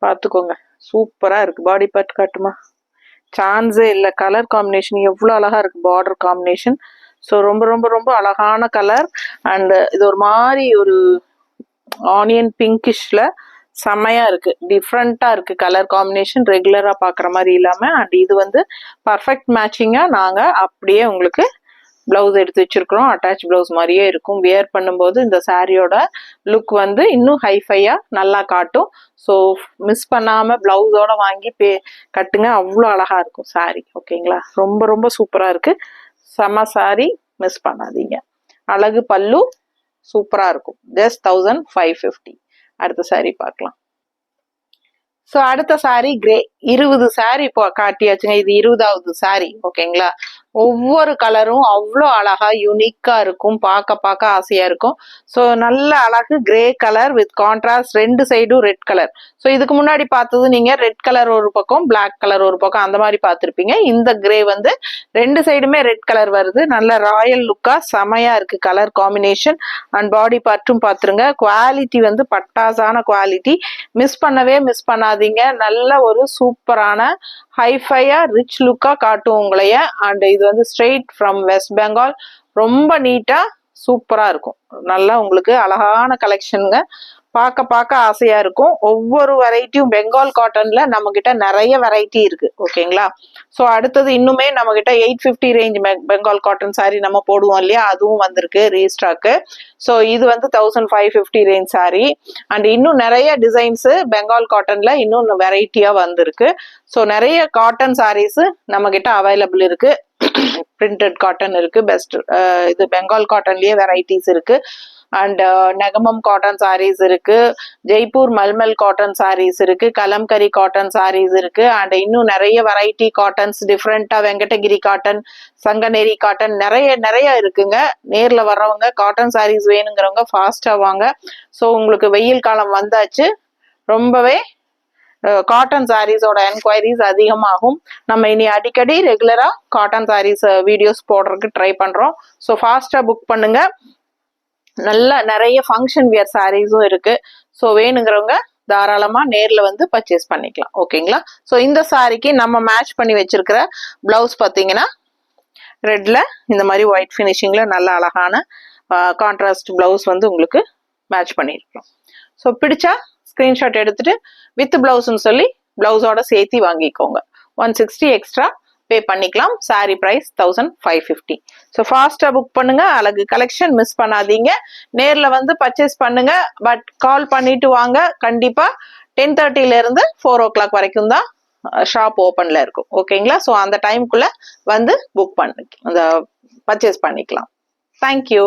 பார்த்துக்கோங்க, சூப்பரா இருக்கு. பாடி பார்ட் காட்டுமா? சான்ஸே இல்லை. கலர் காம்பினேஷன் எவ்வளோ அழகா இருக்கு. பார்டர் காம்பினேஷன் ஸோ ரொம்ப ரொம்ப ரொம்ப அழகான கலர். அண்ட் இது ஒரு மாதிரி ஒரு ஆனியன் பிங்கிஷ்ல செம்மையா இருக்கு, டிஃப்ரெண்டா இருக்கு கலர் காம்பினேஷன், ரெகுலரா பாக்குற மாதிரி இல்லாம. அண்ட் இது வந்து பர்ஃபெக்ட் மேட்சிங்கா நாங்க அப்படியே உங்களுக்கு பிளவுஸ் எடுத்து வச்சிருக்கிறோம். அட்டாச் பிளவுஸ் மாதிரியே இருக்கும். வியர் பண்ணும்போது இந்த சாரியோட லுக் வந்து இன்னும் ஹைஃபையா நல்லா காட்டும். ஸோ மிஸ் பண்ணாம பிளவுஸோட வாங்கி கட்டுங்க, அவ்வளோ அழகா இருக்கும் சாரி. ஓகேங்களா, ரொம்ப ரொம்ப சூப்பரா இருக்கு, செம சாரி, மிஸ் பண்ணாதீங்க. அழகு பல்லு சூப்பரா இருக்கும். ஜஸ்ட் 1550. அடுத்த சாரி பார்க்கலாம். ஸோ அடுத்த சாரி கிரே. 20 சாரி இப்போ காட்டியாச்சுங்க, இது 20வது சாரி. ஓகேங்களா, ஒவ்வொரு கலரும் அவ்வளோ அழகா யூனிக்கா இருக்கும், பார்க்க ஆசையா இருக்கும். ஸோ நல்ல அழகு கிரே கலர் வித் கான்ட்ராஸ்ட், ரெண்டு சைடும் ரெட் கலர். ஸோ இதுக்கு முன்னாடி பார்த்தது நீங்க ரெட் கலர் ஒரு பக்கம், பிளாக் கலர் ஒரு பக்கம், அந்த மாதிரி பார்த்துருப்பீங்க. இந்த கிரே வந்து ரெண்டு சைடுமே ரெட் கலர் வருது. நல்ல ராயல் லுக்கா செமையா இருக்கு கலர் காம்பினேஷன். அண்ட் பாடி பார்ட்டும் பார்த்துருங்க. குவாலிட்டி வந்து பட்டாசான குவாலிட்டி, மிஸ் பண்ணாதீங்க. நல்ல ஒரு சூப்பரான ஹைஃபையா ரிச் லுக்கா காட்டும் உங்களைய. அண்ட் இது வந்து ஸ்ட்ரெயிட் ஃப்ரம் வெஸ்ட் பெங்கால். ரொம்ப நீட்டா சூப்பரா இருக்கும். நல்லா உங்களுக்கு அழகான கலெக்ஷனுங்க, பார்க்க ஆசையா இருக்கும். ஒவ்வொரு வெரைட்டியும் பெங்கால் காட்டன்ல நம்ம கிட்ட நிறைய வெரைட்டி இருக்கு. ஓகேங்களா, ஸோ அடுத்தது இன்னுமே நம்ம கிட்ட 850 ரேஞ்ச் பெங்கால் காட்டன் சாரி நம்ம போடுவோம் இல்லையா, அதுவும் வந்திருக்கு ரீஸ்டாக்கு. ஸோ இது வந்து 1550 ரேஞ்ச் சாரி. அண்ட் இன்னும் நிறைய டிசைன்ஸ் பெங்கால் காட்டன்ல இன்னும் வெரைட்டியா வந்திருக்கு. ஸோ நிறைய காட்டன் சாரீஸ் நம்ம கிட்ட அவைலபிள் இருக்கு. பிரிண்டட் காட்டன் இருக்கு, பெஸ்ட் இது பெங்கால் காட்டன்லயே வெரைட்டிஸ் இருக்கு. அண்ட் நெகமம் காட்டன் சாரீஸ் இருக்கு, ஜெய்ப்பூர் மல்மல் காட்டன் சாரீஸ் இருக்கு, கலம்கரி காட்டன் சாரீஸ் இருக்கு. அண்ட் இன்னும் நிறைய வெரைட்டி காட்டன்ஸ் டிஃப்ரெண்டா, வெங்கடகிரி காட்டன், சங்கநேரி காட்டன், நிறைய இருக்குங்க. நேர்ல வர்றவங்க காட்டன் சாரீஸ் வேணுங்கிறவங்க ஃபாஸ்டா வாங்க. ஸோ உங்களுக்கு வெயில் காலம் வந்தாச்சு, ரொம்பவே காட்டன் சாரீஸோட என்கொயரிஸ் அதிகமாகும். நம்ம இனி அடிக்கடி ரெகுலரா காட்டன் சாரீஸ் வீடியோஸ் போடுறதுக்கு ட்ரை பண்றோம். ஸோ ஃபாஸ்டா புக் பண்ணுங்க. நல்ல நிறைய ஃபங்க்ஷன் வியர் சாரீஸும் இருக்கு. ஸோ வேணுங்கிறவங்க தாராளமா நேர்ல வந்து பர்ச்சேஸ் பண்ணிக்கலாம். ஓகேங்களா, ஸோ இந்த சாரிக்கு நம்ம மேட்ச் பண்ணி வச்சிருக்கிற பிளவுஸ் பார்த்தீங்கன்னா ரெட்ல இந்த மாதிரி ஒயிட் ஃபினிஷிங்ல நல்ல அழகான கான்ட்ராஸ்ட் பிளவுஸ் வந்து உங்களுக்கு மேட்ச் பண்ணிருக்கோம். ஸோ பிடிச்சா ஸ்கிரீன்ஷாட் எடுத்துட்டு வித் பிளவுஸ்ன்னு சொல்லி பிளவுஸோட சேர்த்து வாங்கிக்கோங்க. 160 எக்ஸ்ட்ரா பே பண்ணிக்கலாம். சாரி பிரைஸ் 1550. ஸோ ஃபாஸ்டா புக் பண்ணுங்க. அழகு கலெக்ஷன் மிஸ் பண்ணாதீங்க. நேர்ல வந்து பர்ச்சேஸ் பண்ணுங்க, பட் கால் பண்ணிட்டு வாங்க. கண்டிப்பா 10:30ல இருந்து 4 o'clock வரைக்கும் தான் ஷாப் ஓப்பன்ல இருக்கும். ஓகேங்களா, ஸோ அந்த டைம்குள்ள வந்து புக் பண்ணி அந்த பர்ச்சேஸ் பண்ணிக்கலாம். தேங்க்யூ.